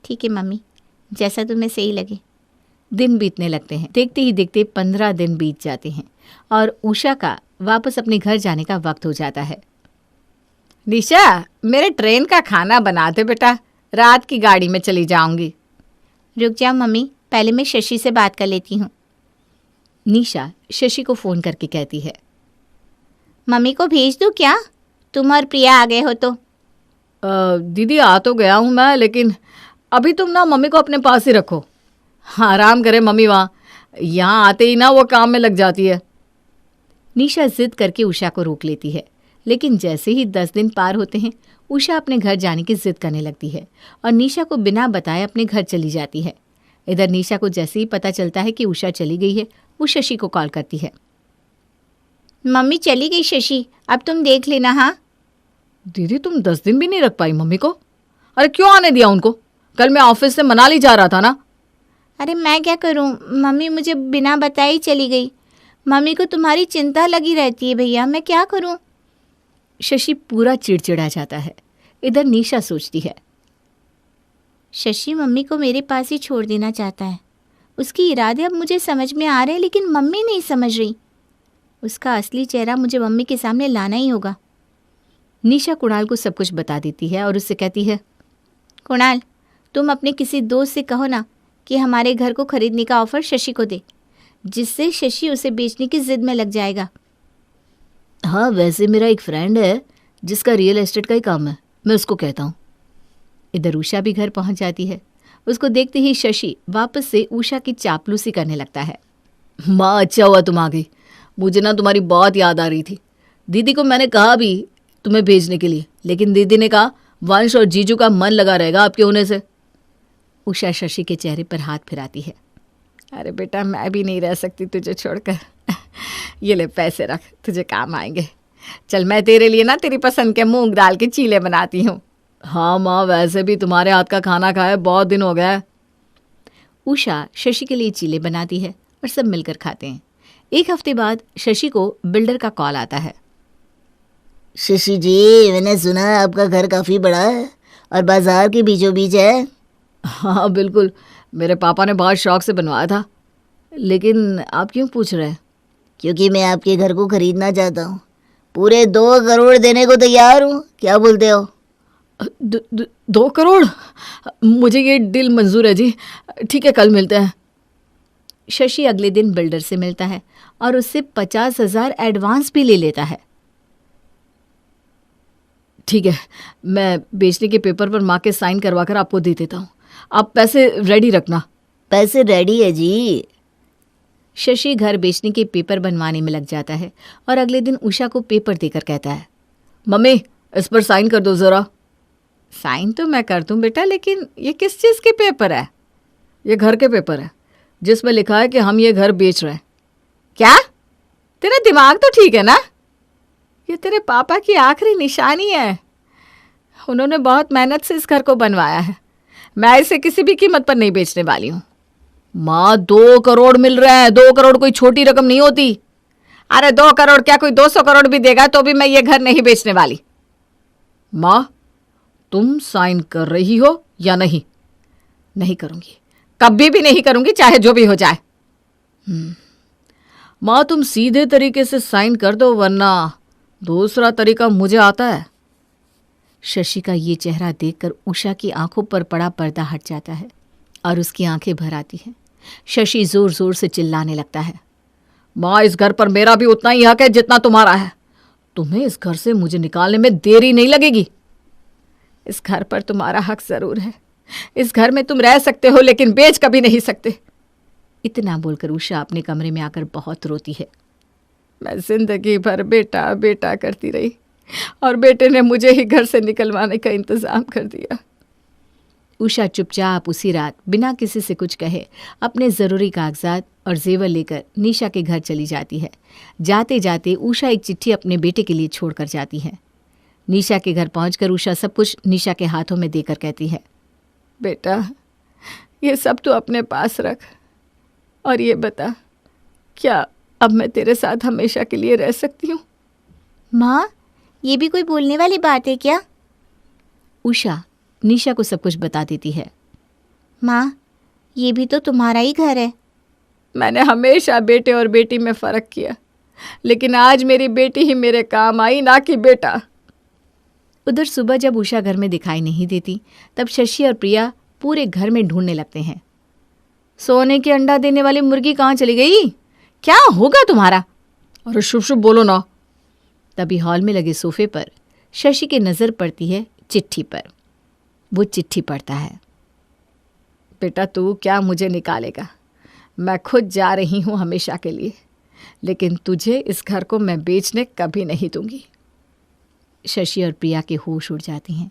ठीक है मम्मी, जैसा तुम्हें सही लगे। दिन बीतने लगते हैं। देखते ही देखते 15 दिन बीत जाते हैं और उषा का वापस अपने घर जाने का वक्त हो जाता है। निशा, मेरे ट्रेन का खाना बना दे बेटा, रात की गाड़ी में चली जाऊंगी। रुक जाओ मम्मी, पहले मैं शशि से बात कर लेती हूँ। निशा शशि को फ़ोन करके कहती है, मम्मी को भेज दूँ क्या? तुम और प्रिया आ गए हो तो। दीदी आ तो गया हूँ मैं, लेकिन अभी तुम ना मम्मी को अपने पास ही रखो। हाँ, आराम करे मम्मी, वहाँ यहाँ आते ही ना वो काम में लग जाती है। निशा जिद करके उषा को रोक लेती है, लेकिन जैसे ही 10 दिन पार होते हैं उषा अपने घर जाने की जिद करने लगती है और निशा को बिना बताए अपने घर चली जाती है। इधर निशा को जैसे ही पता चलता है कि उषा चली गई है, वो शशि को कॉल करती है। मम्मी चली गई शशि, अब तुम देख लेना। हाँ दीदी, तुम 10 दिन भी नहीं रख पाई मम्मी को? अरे क्यों आने दिया उनको? कल मैं ऑफिस से मनाली जा रहा था ना। अरे मैं क्या करूं, मम्मी मुझे बिना बताए ही चली गई। मम्मी को तुम्हारी चिंता लगी रहती है भैया, मैं क्या करूं? शशि पूरा चिड़चिड़ा जाता है। इधर निशा सोचती है, शशि मम्मी को मेरे पास ही छोड़ देना चाहता है। उसके इरादे अब मुझे समझ में आ रहे हैं, लेकिन मम्मी नहीं समझ रही। उसका असली चेहरा मुझे मम्मी के सामने लाना ही होगा। निशा कुणाल को सब कुछ बता देती है और उससे कहती है, कुणाल, तुम अपने किसी दोस्त से कहो ना कि हमारे घर को खरीदने का ऑफर शशि को दे, जिससे शशि उसे बेचने की जिद में लग जाएगा। हाँ, वैसे मेरा एक फ्रेंड है जिसका रियल एस्टेट का ही काम है, मैं उसको कहता हूँ। इधर उषा भी घर पहुंच जाती है। उसको देखते ही शशि वापस से उषा की चापलूसी करने लगता है। माँ, अच्छा हुआ तुम आ गई, मुझे ना तुम्हारी बहुत याद आ रही थी। दीदी को मैंने कहा भी तुम्हें भेजने के लिए, लेकिन दीदी ने कहा वंश और जीजू का मन लगा रहेगा आपके होने से। उषा शशि के चेहरे पर हाथ फिराती है। अरे बेटा, मैं भी नहीं रह सकती तुझे छोड़कर। ये ले पैसे रख, तुझे काम आएंगे। चल मैं तेरे लिए ना तेरी पसंद के मूंग दाल के चीले बनाती हूँ। हाँ माँ, वैसे भी तुम्हारे हाथ का खाना खाए बहुत दिन हो गया है। उषा शशि के लिए चीले बनाती है और सब मिलकर खाते हैं। एक हफ्ते बाद शशि को बिल्डर का कॉल आता है। शशि जी, मैंने सुना है आपका घर काफ़ी बड़ा है और बाजार के बीचों बीच है। हाँ बिल्कुल, मेरे पापा ने बहुत शौक से बनवाया था। लेकिन आप क्यों पूछ रहे हैं? क्योंकि मैं आपके घर को खरीदना चाहता हूँ। पूरे 2 करोड़ देने को तैयार हूँ। क्या बोलते हो? 2 करोड़? मुझे ये डील मंजूर है जी। ठीक है, कल मिलते हैं। शशि अगले दिन बिल्डर से मिलता है और उससे 50,000 एडवांस भी ले लेता है। ठीक है, मैं बेचने के पेपर पर माँ के साइन करवा कर आपको दे देता हूँ। आप पैसे रेडी रखना। पैसे रेडी है जी। शशि घर बेचने के पेपर बनवाने में लग जाता है और अगले दिन उषा को पेपर देकर कहता है, मम्मी इस पर साइन कर दो ज़रा। साइन तो मैं कर दूं बेटा, लेकिन ये किस चीज़ के पेपर है? ये घर के पेपर है जिसमें लिखा है कि हम ये घर बेच रहे हैं। क्या? तेरा दिमाग तो ठीक है ना? ये तेरे पापा की आखिरी निशानी है। उन्होंने बहुत मेहनत से इस घर को बनवाया है। मैं इसे किसी भी कीमत पर नहीं बेचने वाली हूँ। माँ 2 करोड़ मिल रहे हैं। 2 करोड़ कोई छोटी रकम नहीं होती। अरे 2 करोड़ क्या, कोई 200 करोड़ भी देगा तो भी मैं ये घर नहीं बेचने वाली। माँ, तुम साइन कर रही हो या नहीं? नहीं करूँगी, कभी भी नहीं करूँगी, चाहे जो भी हो जाए। माँ, तुम सीधे तरीके से साइन कर दो, वरना दूसरा तरीका मुझे आता है। शशि का ये चेहरा देखकर उषा की आंखों पर पड़ा पर्दा हट जाता है और उसकी आंखें भर आती हैं। शशि जोर जोर से चिल्लाने लगता है, माँ, इस घर पर मेरा भी उतना ही हक है जितना तुम्हारा है। तुम्हें इस घर से मुझे निकालने में देरी नहीं लगेगी। इस घर पर तुम्हारा हक जरूर है। इस घर में तुम रह सकते हो, लेकिन बेच कभी नहीं सकते। इतना बोलकर उषा अपने कमरे में आकर बहुत रोती है। मैं जिंदगी भर बेटा बेटा करती रही और बेटे ने मुझे ही घर से निकलवाने का इंतजाम कर दिया। उषा चुपचाप उसी रात बिना किसी से कुछ कहे अपने ज़रूरी कागजात और जेवर लेकर निशा के घर चली जाती है। जाते जाते उषा एक चिट्ठी अपने बेटे के लिए छोड़कर जाती है। निशा के घर पहुंचकर उषा सब कुछ निशा के हाथों में देकर कहती है, बेटा ये सब तो अपने पास रख और ये बता, क्या अब मैं तेरे साथ हमेशा के लिए रह सकती हूँ? माँ, ये भी कोई बोलने वाली बात है क्या? उषा निशा को सब कुछ बता देती है। माँ, ये भी तो तुम्हारा ही घर है। मैंने हमेशा बेटे और बेटी में फ़र्क किया, लेकिन आज मेरी बेटी ही मेरे काम आई, ना कि बेटा। उधर सुबह जब उषा घर में दिखाई नहीं देती, तब शशि और प्रिया पूरे घर में ढूंढने लगते हैं। सोने के अंडा देने वाली मुर्गी कहाँ चली गई? क्या होगा तुम्हारा? अरे शुभ शुभ बोलो ना। तभी हॉल में लगे सोफे पर शशि की नज़र पड़ती है चिट्ठी पर। वो चिट्ठी पढ़ता है, बेटा तू क्या मुझे निकालेगा? मैं खुद जा रही हूँ हमेशा के लिए, लेकिन तुझे इस घर को मैं बेचने कभी नहीं दूंगी। शशि और प्रिया के होश उड़ जाती हैं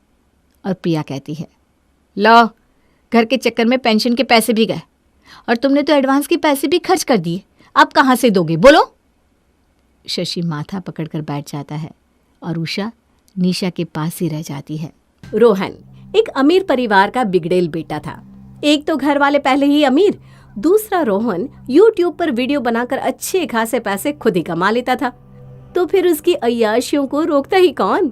और प्रिया कहती है, लो, घर के चक्कर में पेंशन के पैसे भी गए और तुमने तो एडवांस के पैसे भी खर्च कर दिए। अब कहाँ से दोगे, बोलो? शशि माथा पकड़कर बैठ जाता है और उषा निशा के पास ही रह जाती है। रोहन एक अमीर परिवार का बिगड़ेल बेटा था। एक तो घर वाले पहले ही अमीर, दूसरा रोहन YouTube पर वीडियो बनाकर अच्छे खासे पैसे खुद ही कमा लेता था, तो फिर उसकी अय्याशियों को रोकता ही कौन?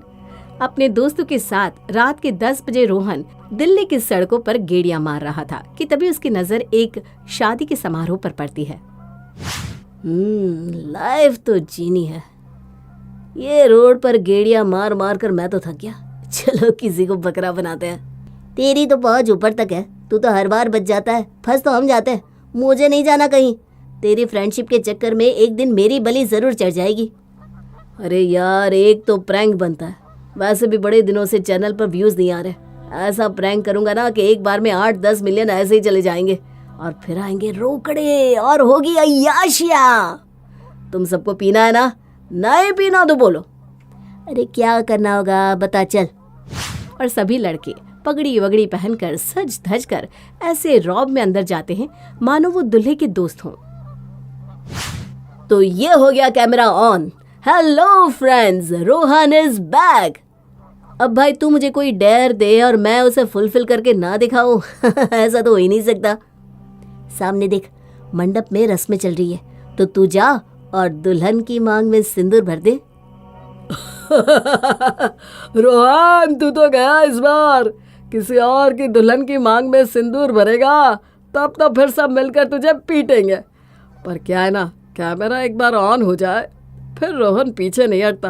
अपने दोस्तों के साथ रात के 10 बजे रोहन दिल्ली की सड़कों पर गेड़ियां मार रहा था कि तभी उसकी नजर एक शादी के समारोह पर पड़ती है। लाइफ तो जीनी है। ये रोड पर गेड़ियां मार मार कर मैं तो थक गया। चलो किसी को बकरा बनाते हैं। तेरी तो पहुंच ऊपर तक है, तू तो हर बार बच जाता है, फंस तो हम जाते हैं। मुझे नहीं जाना कहीं। तेरी फ्रेंडशिप के चक्कर में एक दिन मेरी बलि जरूर चढ़ जाएगी। अरे यार, एक तो प्रैंक बनता है, वैसे भी बड़े दिनों से चैनल पर व्यूज नहीं आ रहे। ऐसा प्रैंक करूंगा ना कि एक बार में 8-10 मिलियन ऐसे ही चले जाएंगे और फिर आएंगे रोकड़े और होगी अय्याशिया। तुम सबको पीना है ना? नहीं पीना तो बोलो। अरे क्या करना होगा बता चल। और सभी लड़के पगड़ी वगड़ी पहनकर सज धज कर ऐसे रौब में अंदर जाते हैं मानो वो दूल्हे के दोस्त हों। तो ये हो गया camera on. Hello friends, Rohan is back. अब भाई तू मुझे कोई डेयर दे और मैं उसे फुलफिल करके ना दिखाऊं ऐसा तो हो ही नहीं सकता। सामने देख, मंडप में रस्में चल रही है, तो तू जा और दुल्हन की मांग में सिंदूर भर दे। रोहन, तू तो गया इस बार। किसी और की दुल्हन की मांग में सिंदूर भरेगा तब तो फिर सब मिलकर तुझे पीटेंगे। पर क्या है ना, कैमरा एक बार ऑन हो जाए फिर रोहन पीछे नहीं हटता।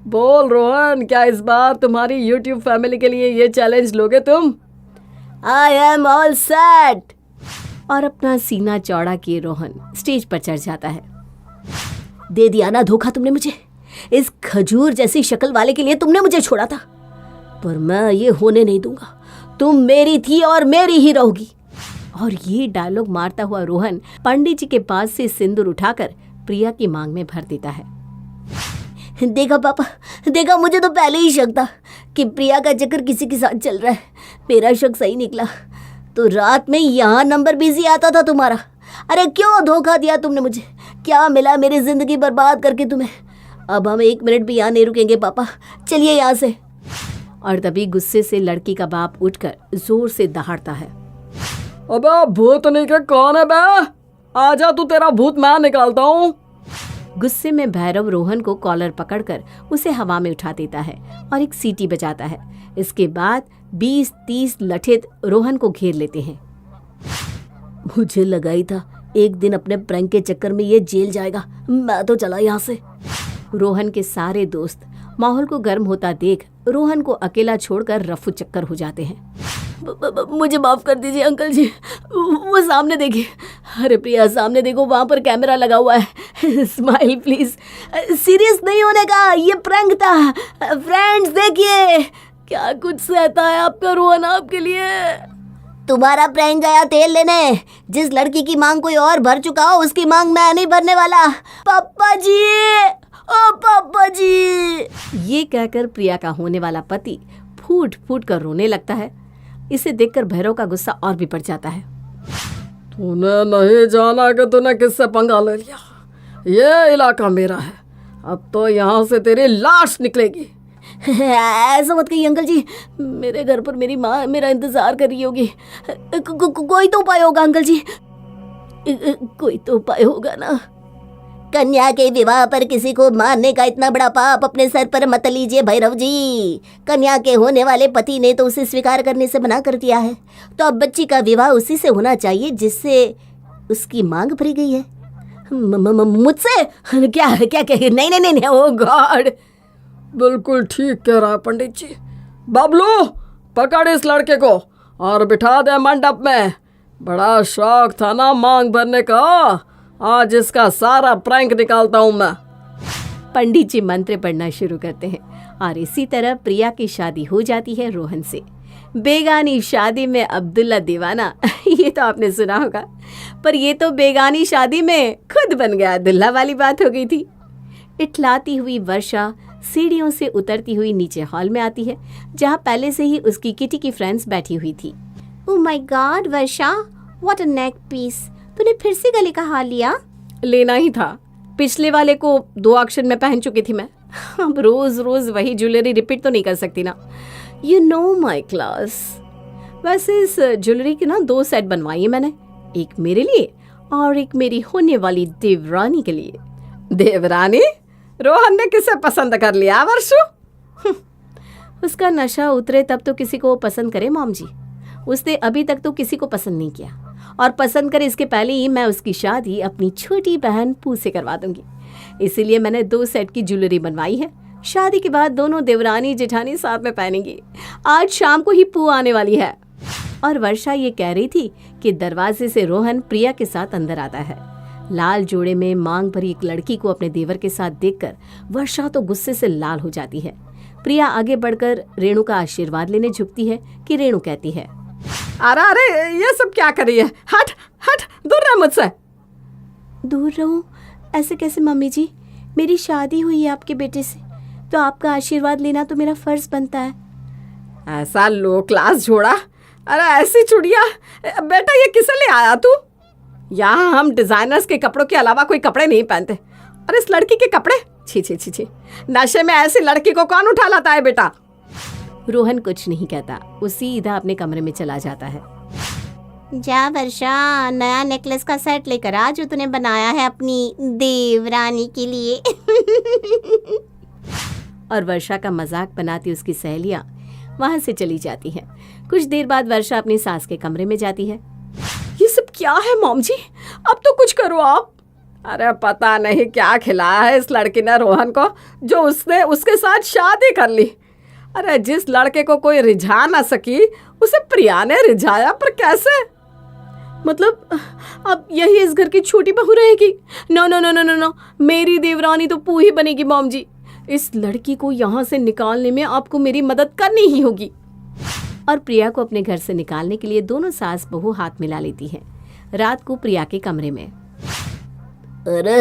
बोल रोहन, क्या इस बार तुम्हारी यूट्यूब फैमिली के लिए ये चैलेंज लोगे तुम? I am all set. और अपना सीना चौड़ा किए रोहन स्टेज पर चढ़ जाता है। दे दिया ना धोखा तुमने मुझे। इस खजूर जैसी शक्ल वाले के लिए तुमने मुझे छोड़ा था, पर मैं ये होने नहीं दूंगा। तुम मेरी थी और मेरी ही रहोगी। और ये डायलॉग मारता हुआ रोहन पंडित जी के पास से सिंदूर उठाकर प्रिया की मांग में भर देता है। देखा पापा, देखा, मुझे तो पहले ही शक था कि प्रिया का चक्कर किसी के साथ चल रहा है। मेरा शक सही निकला। तो रात में यहाँ नंबर बिजी आता था तुम्हारा। अरे क्यों धोखा दिया तुमने मुझे? क्या मिला मेरी जिंदगी बर्बाद करके तुम्हें? अब हम 1 मिनट भी यहाँ नहीं रुकेंगे पापा, चलिए यहाँ से। और तभी गुस्से से लड़की का बाप उठकर जोर से दहाड़ता है। अबे भूत नहीं के कौन है बे? आजा, तू तेरा भूत मैं निकालता हूँ। गुस्से में भैरव रोहन को कॉलर पकड़कर उसे हवा में उठा देता है और एक सीटी बजाता है। इसके बाद 20-30 लठेत रोहन को घेर लेते हैं। मुझे लगा ही था एक दिन अपने प्रैंक के चक्कर में ये जेल जाएगा। मैं तो चला यहाँ से। रोहन के सारे दोस्त माहौल को गर्म होता देख रोहन को अकेला छोड़कर रफू चक्कर हो जाते हैं। मुझे माफ कर दीजिए अंकल जी, वो सामने देखिए। अरे प्रिया, सामने देखो, वहां पर कैमरा लगा हुआ है। Smile please. सीरियस नहीं होने का, ये प्रैंक था। फ्रेंड्स देखिए क्या कुछ सहता है आपका रोहन आपके लिए। तुम्हारा प्रैंक गया तेल लेने। जिस लड़की की मांग कोई और भर चुका हो उसकी मांग मैं नहीं भरने वाला। पापा जी, ओ पापा जी। ये कहकर प्रिया का होने वाला पति फूट फूट कर रोने लगता है। इसे देखकर भैरव का गुस्सा और भी बढ़ जाता है। तूने नहीं जाना कि तूने किससे पंगा ले लिया। ये इलाका मेरा है, अब तो यहाँ से तेरी लाश निकलेगी। ऐसा मत कहिए अंकल जी, मेरे घर पर मेरी माँ मेरा इंतजार कर रही होगी। कोई तो उपाय होगा अंकल जी, कोई तो उपाय होगा ना। कन्या के विवाह पर किसी को मारने का इतना बड़ा पाप अपने सर पर मत लीजिए भैरव जी। कन्या के होने वाले पति ने तो उसे स्वीकार करने से मना कर दिया है, तो अब बच्ची का विवाह उसी से होना चाहिए जिससे उसकी मांग भरी गई है। मुझसे क्या क्या क्या? नहीं नहीं नहीं, ओ गॉड। बिल्कुल ठीक कह रहा है पंडित जी। बबलू, पकड़ इस लड़के को और बिठा दे मंडप में। बड़ा शौक था ना मांग भरने का, आज इसका सारा प्रैंक निकालता हूं मैं। पंडित जी मंत्र पढ़ना शुरू करते हैं और इसी तरह प्रिया की शादी हो जाती है रोहन से। बेगानी शादी में अब्दुल्ला दीवाना ये तो आपने सुना होगा, पर ये तो बेगानी शादी में खुद बन गया दुल्हा वाली बात हो गई थी। इठलाती हुई वर्षा सीढ़ियों से उतरती हुई नीचे हॉल में आती है, जहाँ पहले से ही उसकी किटी की फ्रेंड्स बैठी हुई थी। Oh my god Varsha, what a neck piece. तूने फिर से गले का हार लिया? लेना ही था, पिछले वाले को 2 ऑक्शन में पहन चुकी थी मैं। अब रोज रोज वही ज्वेलरी रिपीट तो नहीं कर सकती ना। You know my class. वैसे इस ज्वेलरी की ना 2 सेट बनवाई है मैंने, एक मेरे लिए और एक मेरी होने वाली देवरानी के लिए। देवरानी? रोहन ने किसे पसंद कर लिया वर्षु? उसका नशा उतरे तब तो किसी को पसंद करे मॉम जी। उसने अभी तक तो किसी को पसंद नहीं किया, और पसंद करे इसके पहले ही मैं उसकी शादी अपनी छोटी बहन पू से करवा दूंगी। इसीलिए मैंने 2 सेट की ज्वेलरी बनवाई है। शादी के बाद दोनों देवरानी जेठानी साथ में पहनेंगी। आज शाम को ही पू आने वाली है। और वर्षा ये कह रही थी कि दरवाजे से रोहन प्रिया के साथ अंदर आता है। लाल जोड़े में मांग भरी एक लड़की को अपने देवर के साथ देखकर वर्षा तो गुस्से से लाल हो जाती है। प्रिया आगे बढ़कर रेणु का आशीर्वाद लेने झुकती है कि रेणु कहती है, अरे अरे ये सब क्या कर रही है? हट हट, दूर रह मुझसे। दूर रहूं? ऐसे कैसे मम्मी जी, मेरी शादी हुई है आपके बेटे से, तो आपका आशीर्वाद लेना तो मेरा फर्ज बनता है। ऐसा लो क्लास झोड़ा। अरे ऐसी चुड़िया बेटा, ये किसे ले आया तू? यहाँ हम डिजाइनर्स के कपड़ों के अलावा कोई कपड़े नहीं पहनते, और इस लड़की के कपड़े छी छी छी छी, नशे में ऐसी लड़की को कौन उठा लाता है बेटा? रोहन कुछ नहीं कहता, वो सीधा अपने कमरे में चला जाता है। जा वर्षा, नया नेकलेस का सेट लेकर आ जो तूने बनाया है अपनी देवरानी के लिए। और वर्षा का मजाक बनाती उसकी सहेलियां वहां से चली जाती हैं। कुछ देर बाद वर्षा अपनी सास के कमरे में जाती है। ये सब क्या है मॉम जी? अब तो कुछ करो आप। अरे पता नहीं क्या खिलाया है इस लड़की ने रोहन को, जो उसने उसके साथ शादी कर ली। अरे जिस लड़के को कोई रिझा ना सकी उसे प्रिया ने रिझाया, पर कैसे? मतलब अब यही इस घर की छोटी बहू रहेगी? No no no no no no, मेरी देवरानी तो पू ही बनेगी मॉम जी। इस लड़की को यहाँ से निकालने में आपको मेरी मदद करनी ही होगी। और प्रिया को अपने घर से निकालने के लिए दोनों सास बहू हाथ मिला लेती हैं। रात को प्रिया के कमरे में, अरे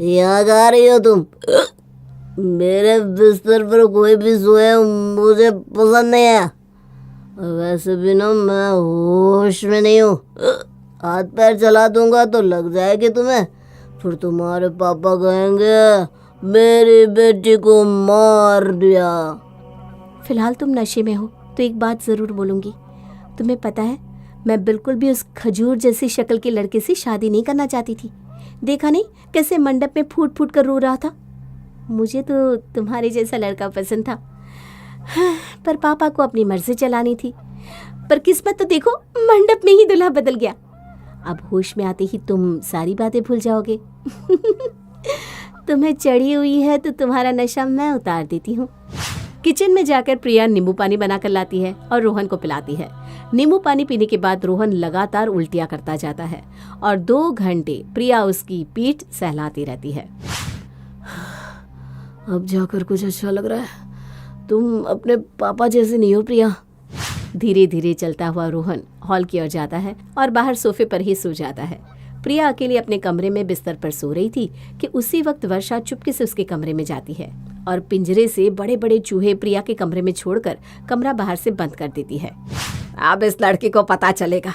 यहाँ आ रही हो तुम? मेरे बिस्तर पर कोई भी सोए मुझे पसंद नहीं है। वैसे भी ना मैं होश में नहीं हूँ। हाथ पैर चला दूंगा तो लग जाएगी तुम्हें, फिर तुम्हारे पापा कहेंगे मेरी बेटी को मार दिया। फिलहाल तुम नशे में हो तो एक बात जरूर बोलूंगी। तुम्हें पता है मैं बिल्कुल भी उस खजूर जैसी शक्ल के लड़के से शादी नहीं करना चाहती थी। देखा नहीं कैसे मंडप में फूट फूट कर रो रहा था? मुझे तो तुम्हारे जैसा लड़का पसंद था, पर पापा को अपनी मर्जी चलानी थी। पर किस्मत तो देखो, मंडप में ही दूल्हा बदल गया। अब होश में आते ही तुम सारी बातें भूल जाओगे। तुम्हें चढ़ी हुई है तो तुम्हारा नशा मैं उतार देती हूँ। किचन में जाकर प्रिया नींबू पानी बनाकर लाती है और रोहन को पिलाती है। नींबू पानी पीने के बाद रोहन लगातार उल्टियाँ करता जाता है और 2 घंटे प्रिया उसकी पीठ सहलाती रहती है। अब जाकर कुछ अच्छा लग रहा है। तुम अपने पापा जैसे नहीं हो प्रिया। धीरे धीरे चलता हुआ रोहन हॉल की ओर जाता है और बाहर सोफे पर ही सो जाता है। प्रिया अकेली अपने कमरे में बिस्तर पर सो रही थी कि उसी वक्त वर्षा चुपके से उसके कमरे में जाती है और पिंजरे से बड़े बड़े चूहे प्रिया के कमरे में छोड़कर कमरा बाहर से बंद कर देती है। अब इस लड़की को पता चलेगा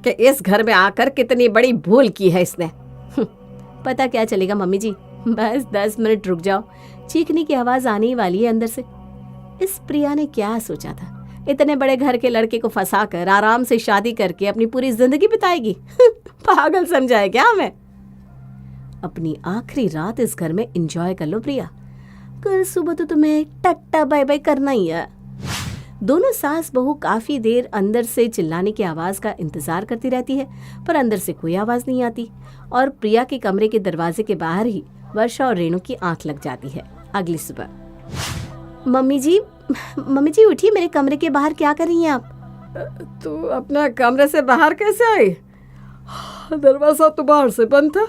कि इस घर में आकर कितनी बड़ी भूल की है इसने। पता क्या चलेगा मम्मी जी, बस 10 मिनट रुक जाओ, चीखने की आवाज आने ही वाली है अंदर से। इस प्रिया ने क्या सोचा था, इतने बड़े घर के लड़के को फंसाकर आराम से शादी करके अपनी पूरी जिंदगी बिताएगी? पागल समझा है क्या हमें? अपनी आखिरी रात इस घर में एंजॉय कर लो प्रिया, कल सुबह तो तुम्हें टट्टा बाय बाय करना ही है। दोनों सास बहू काफी देर अंदर से चिल्लाने की आवाज का इंतजार करती रहती है, पर अंदर से कोई आवाज नहीं आती और प्रिया के कमरे के दरवाजे के बाहर ही वर्षा और रेणु की आंख लग जाती है। अगली सुबह, मम्मी जी उठिए, मेरे कमरे के बाहर क्या कर रही हैं आप? तू अपने कमरे से बाहर कैसे आई? दरवाजा तो बाहर से बंद था,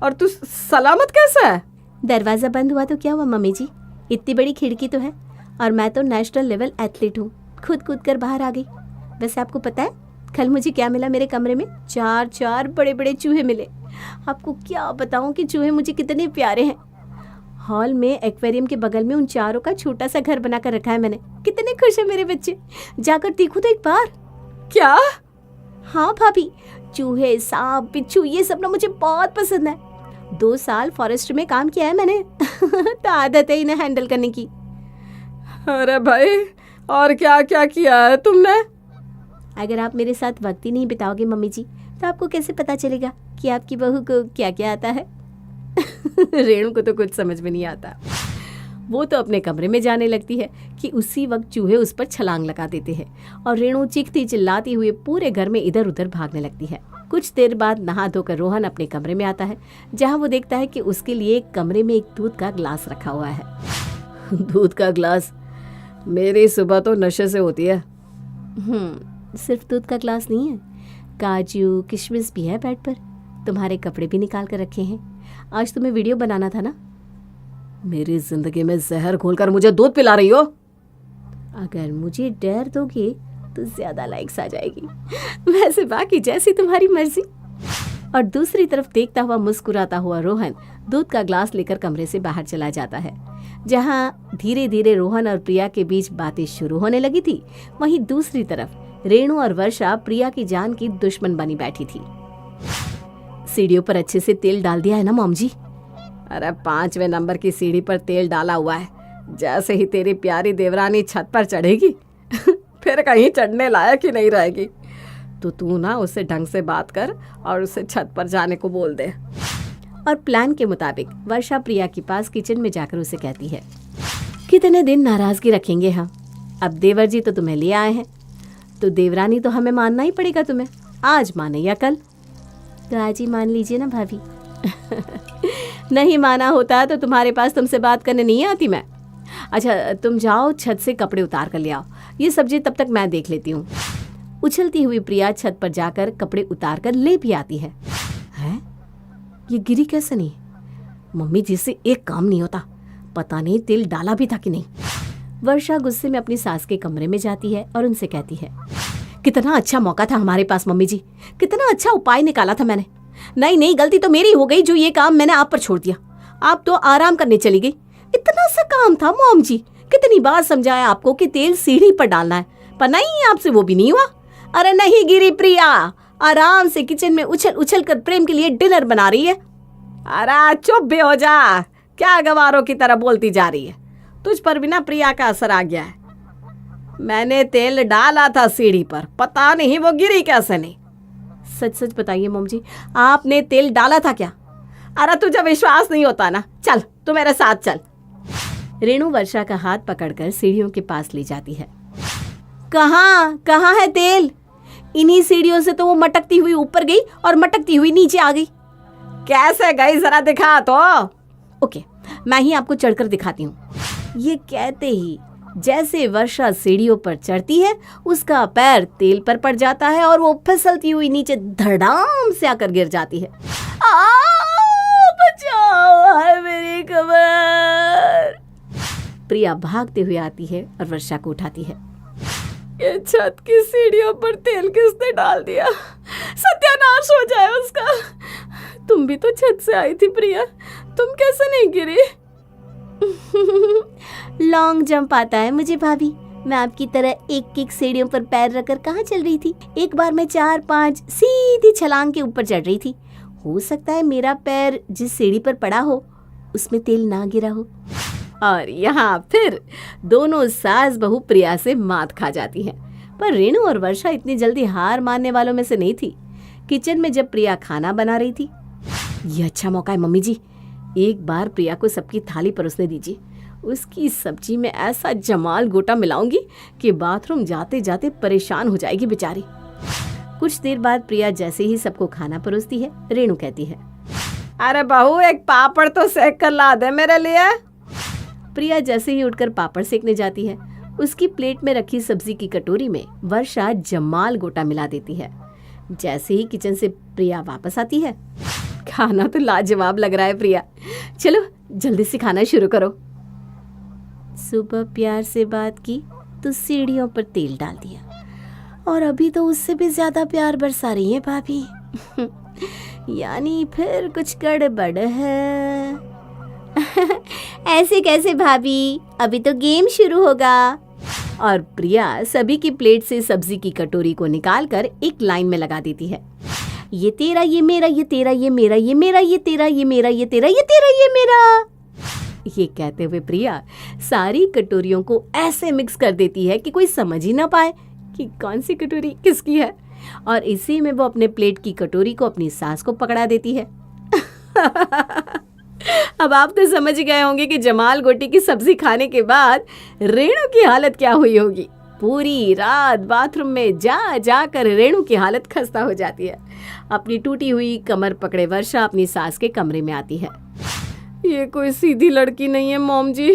और तू सलामत कैसे है? दरवाजा बंद हुआ तो क्या हुआ मम्मी जी, इतनी बड़ी खिड़की तो है और मैं तो नेशनल लेवल एथलीट हूँ, खुद कूद कर बाहर आ गई। वैसे आपको पता है कल मुझे क्या मिला? मेरे कमरे में 4 बड़े बड़े चूहे मिले। आपको क्या बताऊं कि चूहे मुझे कितने प्यारे हैं। हॉल में एक्वेरियम के बगल में उन चारों का छोटा सा घर बनाकर रखा है मैंने। कितने खुश है मेरे बच्चे, जाकर देखो तो एक बार। क्या? हाँ भाभी, चूहे सांप बिच्छू ये सब ना मुझे बहुत पसंद है। 2 साल फॉरेस्ट में काम किया है मैंने। तो आदत है इन्हें हैंडल करने की। अरे भाई, और क्या क्या किया है तुमने? अगर आप मेरे साथ वक्त ही नहीं बिताओगे मम्मी जी, तो आपको कैसे पता चलेगा कि आपकी बहू को क्या क्या आता है? रेणु को तो कुछ समझ में नहीं आता। वो तो अपने कमरे में जाने लगती है कि उसी वक्त चूहे उस पर छलांग लगा देते हैं और रेणु चीखती चिल्लाती हुई पूरे घर में इधर उधर भागने लगती है। कुछ देर बाद नहा धोकर रोहन अपने कमरे में आता है, जहां वो देखता है कि उसके लिए कमरे में एक दूध का ग्लास रखा हुआ है। दूध का ग्लास? मेरी सुबह तो नशे से होती है। सिर्फ दूध का ग्लास नहीं है, काजू किशमिश भी है बेड पर। तुम्हारे कपड़े भी निकाल कर रखे हैं। आज तुम्हें वीडियो बनाना था ना? मेरी जिंदगी में जहर घोलकर मुझे दूध पिला रही हो? अगर मुझे डर दोगे तो ज्यादा लाइक्स आ जाएगी। वैसे बाकी जैसी तुम्हारी मर्जी। और दूसरी तरफ देखता हुआ मुस्कुराता हुआ रोहन दूध का ग्लास लेकर कमरे से बाहर चला जाता है। जहां धीरे धीरे रोहन और प्रिया के बीच बातें शुरू होने लगी थी, वहीं दूसरी तरफ रेणु और वर्षा प्रिया की जान की दुश्मन बनी बैठी थी। सीढ़ियों पर अच्छे से तेल डाल दिया है ना मॉम जी? अरे 5वें नंबर की सीढ़ी पर तेल डाला हुआ है। जैसे ही तेरी प्यारी देवरानी छत पर चढ़ेगी फिर कहीं चढ़ने लायक ही नहीं रहेगी। तो तू ना उससे ढंग से बात कर और उसे छत पर जाने को बोल दे। और प्लान के मुताबिक वर्षा प्रिया के पास किचन में जाकर उसे कहती है, कितने दिन नाराजगी रखेंगे हम? अब देवर जी तो तुम्हें ले आए हैं, तो देवरानी तो हमें मानना ही पड़ेगा तुम्हें। आज माने या कल? तो आज ही मान लीजिए ना भाभी। नहीं माना होता तो तुम्हारे पास तुमसे बात करने नहीं आती मैं। अच्छा तुम जाओ छत से कपड़े उतार कर ले आओ, ये सब्जी तब तक मैं देख लेती हूँ। उछलती हुई प्रिया छत पर जाकर कपड़े उतार कर ले भी आती है। हैं? ये गिरी कैसे नहीं? मम्मी जी से एक काम नहीं होता, पता नहीं तेल डाला भी था कि नहीं। वर्षा गुस्से में अपनी सास के कमरे में जाती है और उनसे कहती है, कितना अच्छा मौका था हमारे पास मम्मी जी, कितना अच्छा उपाय निकाला था मैंने। नहीं गलती तो मेरी हो गई जो ये काम मैंने आप पर छोड़ दिया। आप तो आराम करने चली गई। इतना सा काम था मॉम जी, कितनी बार समझाया आपको कि तेल सीढ़ी पर डालना है, पर नहीं, आपसे वो भी नहीं हुआ। अरे नहीं गिरी प्रिया, आराम से किचन में उछल उछल कर प्रेम के लिए डिनर बना रही है। अरे चुप भी हो जा, क्या गवारों की तरह बोलती जा रही है। तुझ पर भी ना प्रिया का असर आ गया है। मैंने तेल डाला था सीढ़ी पर, पता नहीं वो गिरी कैसे नहीं। सच सच बताइए मॉम जी, आपने तेल डाला था क्या? अरे तुझे विश्वास नहीं होता ना, चल तू मेरे साथ चल। रेणु वर्षा का हाथ पकड़कर सीढ़ियों के पास ले जाती है। कहाँ है तेल? इन्हीं सीढ़ियों से तो वो मटकती हुई ऊपर गई और मटकती हुई नीचे आ गई। कैसे गई जरा दिखा तो। ओके, मैं ही आपको चढ़कर दिखाती हूँ। ये कहते ही जैसे वर्षा सीढ़ियों पर चढ़ती है, उसका पैर तेल पर पड़ जाता है और वो फिसलती हुई नीचे धड़ाम से आकर गिर जाती है। बचाओ, हाय मेरी कमर। प्रिया भागते हुए आती है और वर्षा को उठाती है। ये छत की सीढ़ियों पर तेल किसने डाल दिया? सत्यानाश हो जाए उसका। तुम भी तो छत से आई थी प्रिया, तुम कैसे नहीं गिरी? लॉन्ग जंप आता है मुझे भाभी। मैं आपकी तरह एक एक सीढ़ियों पर पैर रखकर कहाँ चल रही थी। एक बार मैं 4-5 सीधी छलांग के ऊपर चढ़ रही थी। हो सकता है मेरा पैर जिस सीढ़ी पर पड़ा हो उसमें तेल ना गिरा हो। और यहाँ फिर दोनों सास बहू प्रिया से मात खा जाती हैं। पर रेणु और वर्षा इतनी जल्दी हार मानने वालों में से नहीं थी। किचन में जब प्रिया खाना बना रही थी, ये अच्छा मौका है मम्मी जी, एक बार प्रिया को सबकी थाली परोसने दीजिए। उसकी सब्जी में ऐसा जमाल गोटा मिलाऊंगी कि बाथरूम जाते जाते परेशान हो जाएगी बेचारी। कुछ देर बाद प्रिया जैसे ही सबको खाना परोसती है, रेणु कहती है, अरे बहू एक पापड़ तो सेक कर ला दे मेरे लिए। प्रिया जैसे ही उठकर पापड़ सेकने जाती है, उसकी प्लेट में रखी सब्जी की कटोरी में वर्षा जमाल गोटा मिला देती है। जैसे ही किचन से प्रिया वापस आती है, खाना तो लाजवाब लग रहा है प्रिया, चलो जल्दी से खाना शुरू करो। सुबह प्यार से बात की तो सीढ़ियों पर तेल डाल दिया, और अभी तो उससे भी ज्यादा प्यार बरसा रही है भाभी। यानी फिर कुछ गड़बड़ है। ऐसे कैसे भाभी, अभी तो गेम शुरू होगा। और प्रिया सभी की प्लेट से सब्जी की कटोरी को निकालकर एक लाइन में लगा देती है। ये तेरा, ये मेरा, ये तेरा, ये मेरा, ये मेरा, ये तेरा, ये मेरा, ये तेरा, ये तेरा, ये मेरा। ये कहते हुए प्रिया सारी कटोरियों को ऐसे मिक्स कर देती है कि कोई समझ ही ना पाए कि कौन सी कटोरी किसकी है, और इसी में वो अपने प्लेट की कटोरी को अपनी सास को पकड़ा देती है। अब आप तो समझ गए होंगे कि जमाल गोटी की सब्जी खाने के बाद रेणु की हालत क्या हुई होगी। पूरी रात बाथरूम में जाकर रेणु की हालत खस्ता हो जाती है। अपनी टूटी हुई कमर पकड़े वर्षा अपनी सास के कमरे में आती है। ये कोई सीधी लड़की नहीं है मॉम जी,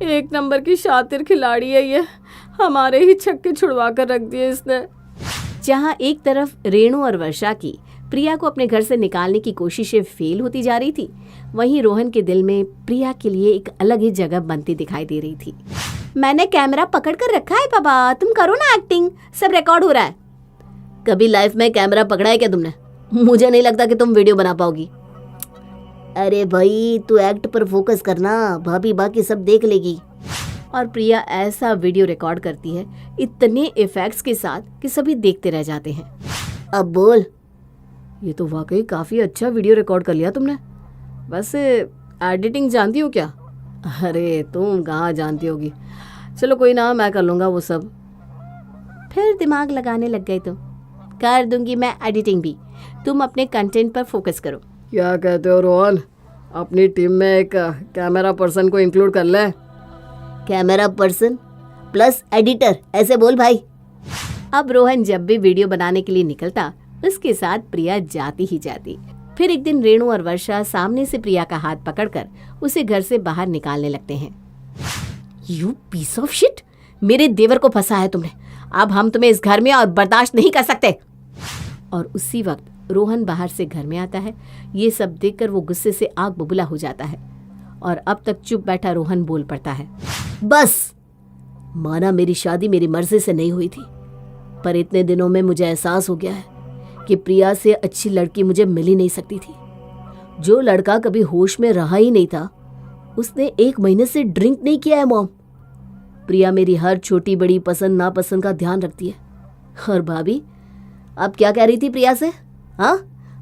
1 नंबर की शातिर खिलाड़ी है ये, हमारे ही छक्के छुड़वा कर रख दिए इसने। जहाँ एक तरफ रेणु और वर्षा की प्रिया को अपने घर से निकालने की कोशिशें फेल होती जा रही थी, वहीं रोहन के दिल में प्रिया के लिए एक अलग ही जगह बनती दिखाई दे रही थी। मैंने कैमरा पकड़ कर रखा है बाबा, तुम करो ना एक्टिंग, सब रिकॉर्ड हो रहा है। कभी लाइफ में कैमरा पकड़ा है क्या तुमने? मुझे नहीं लगता कि तुम वीडियो बना पाओगी। अरे भाई तू एक्ट पर फोकस करना, भाभी बाकी सब देख लेगी। और प्रिया ऐसा वीडियो रिकॉर्ड करती है इतने इफेक्ट्स के साथ कि सभी देखते रह जाते हैं। अब बोल। ये तो वाकई काफी अच्छा वीडियो रिकॉर्ड कर लिया तुमने। वैसे एडिटिंग जानती हो क्या? अरे तुम कहाँ जानती होगी, चलो कोई ना, मैं कर लूँगा वो सब। फिर दिमाग लगाने लग गए तुम। कर दूंगी मैं एडिटिंग भी, तुम अपने कंटेंट पर फोकस करो। क्या कहते हो रोहन, अपनी टीम में एक कैमरा पर्सन को इंक्लूड कर ले। कैमरा पर्सन प्लस एडिटर, ऐसे बोल भाई। अब रोहन जब भी वीडियो बनाने के लिए निकलता, उसके साथ प्रिया जाती ही जाती। फिर एक दिन रेणु और वर्षा सामने से प्रिया का हाथ पकड़कर उसे घर से बाहर निकालने लगते हैं। यू पीस ऑफ शिट, मेरे देवर को फंसा है तुमने, अब हम तुम्हें इस घर में और बर्दाश्त नहीं कर सकते। और उसी वक्त रोहन बाहर से घर में आता है। ये सब देखकर वो गुस्से से आग बबूला हो जाता है और अब तक चुप बैठा रोहन बोल पड़ता है। बस माना मेरी शादी मेरी मर्जी से नहीं हुई थी, पर इतने दिनों में मुझे एहसास हो गया है कि प्रिया से अच्छी लड़की मुझे मिल ही नहीं सकती थी। जो लड़का कभी होश में रहा ही नहीं था, उसने 1 महीने से ड्रिंक नहीं किया है मॉम। प्रिया मेरी हर छोटी बड़ी पसंद नापसंद का ध्यान रखती है। और भाभी, आप क्या कह रही थी प्रिया से? हाँ,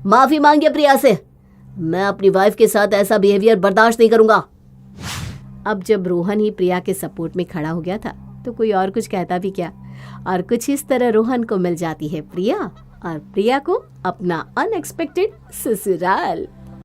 माफी मांगिए प्रिया से। मैं अपनी वाइफ के साथ ऐसा बिहेवियर बर्दाश्त नहीं करूंगा। अब जब रोहन ही प्रिया के सपोर्ट में खड़ा हो गया था तो कोई और कुछ कहता भी क्या। और कुछ इस तरह रोहन को मिल जाती है प्रिया और प्रिया को अपना अनएक्सपेक्टेड ससुराल।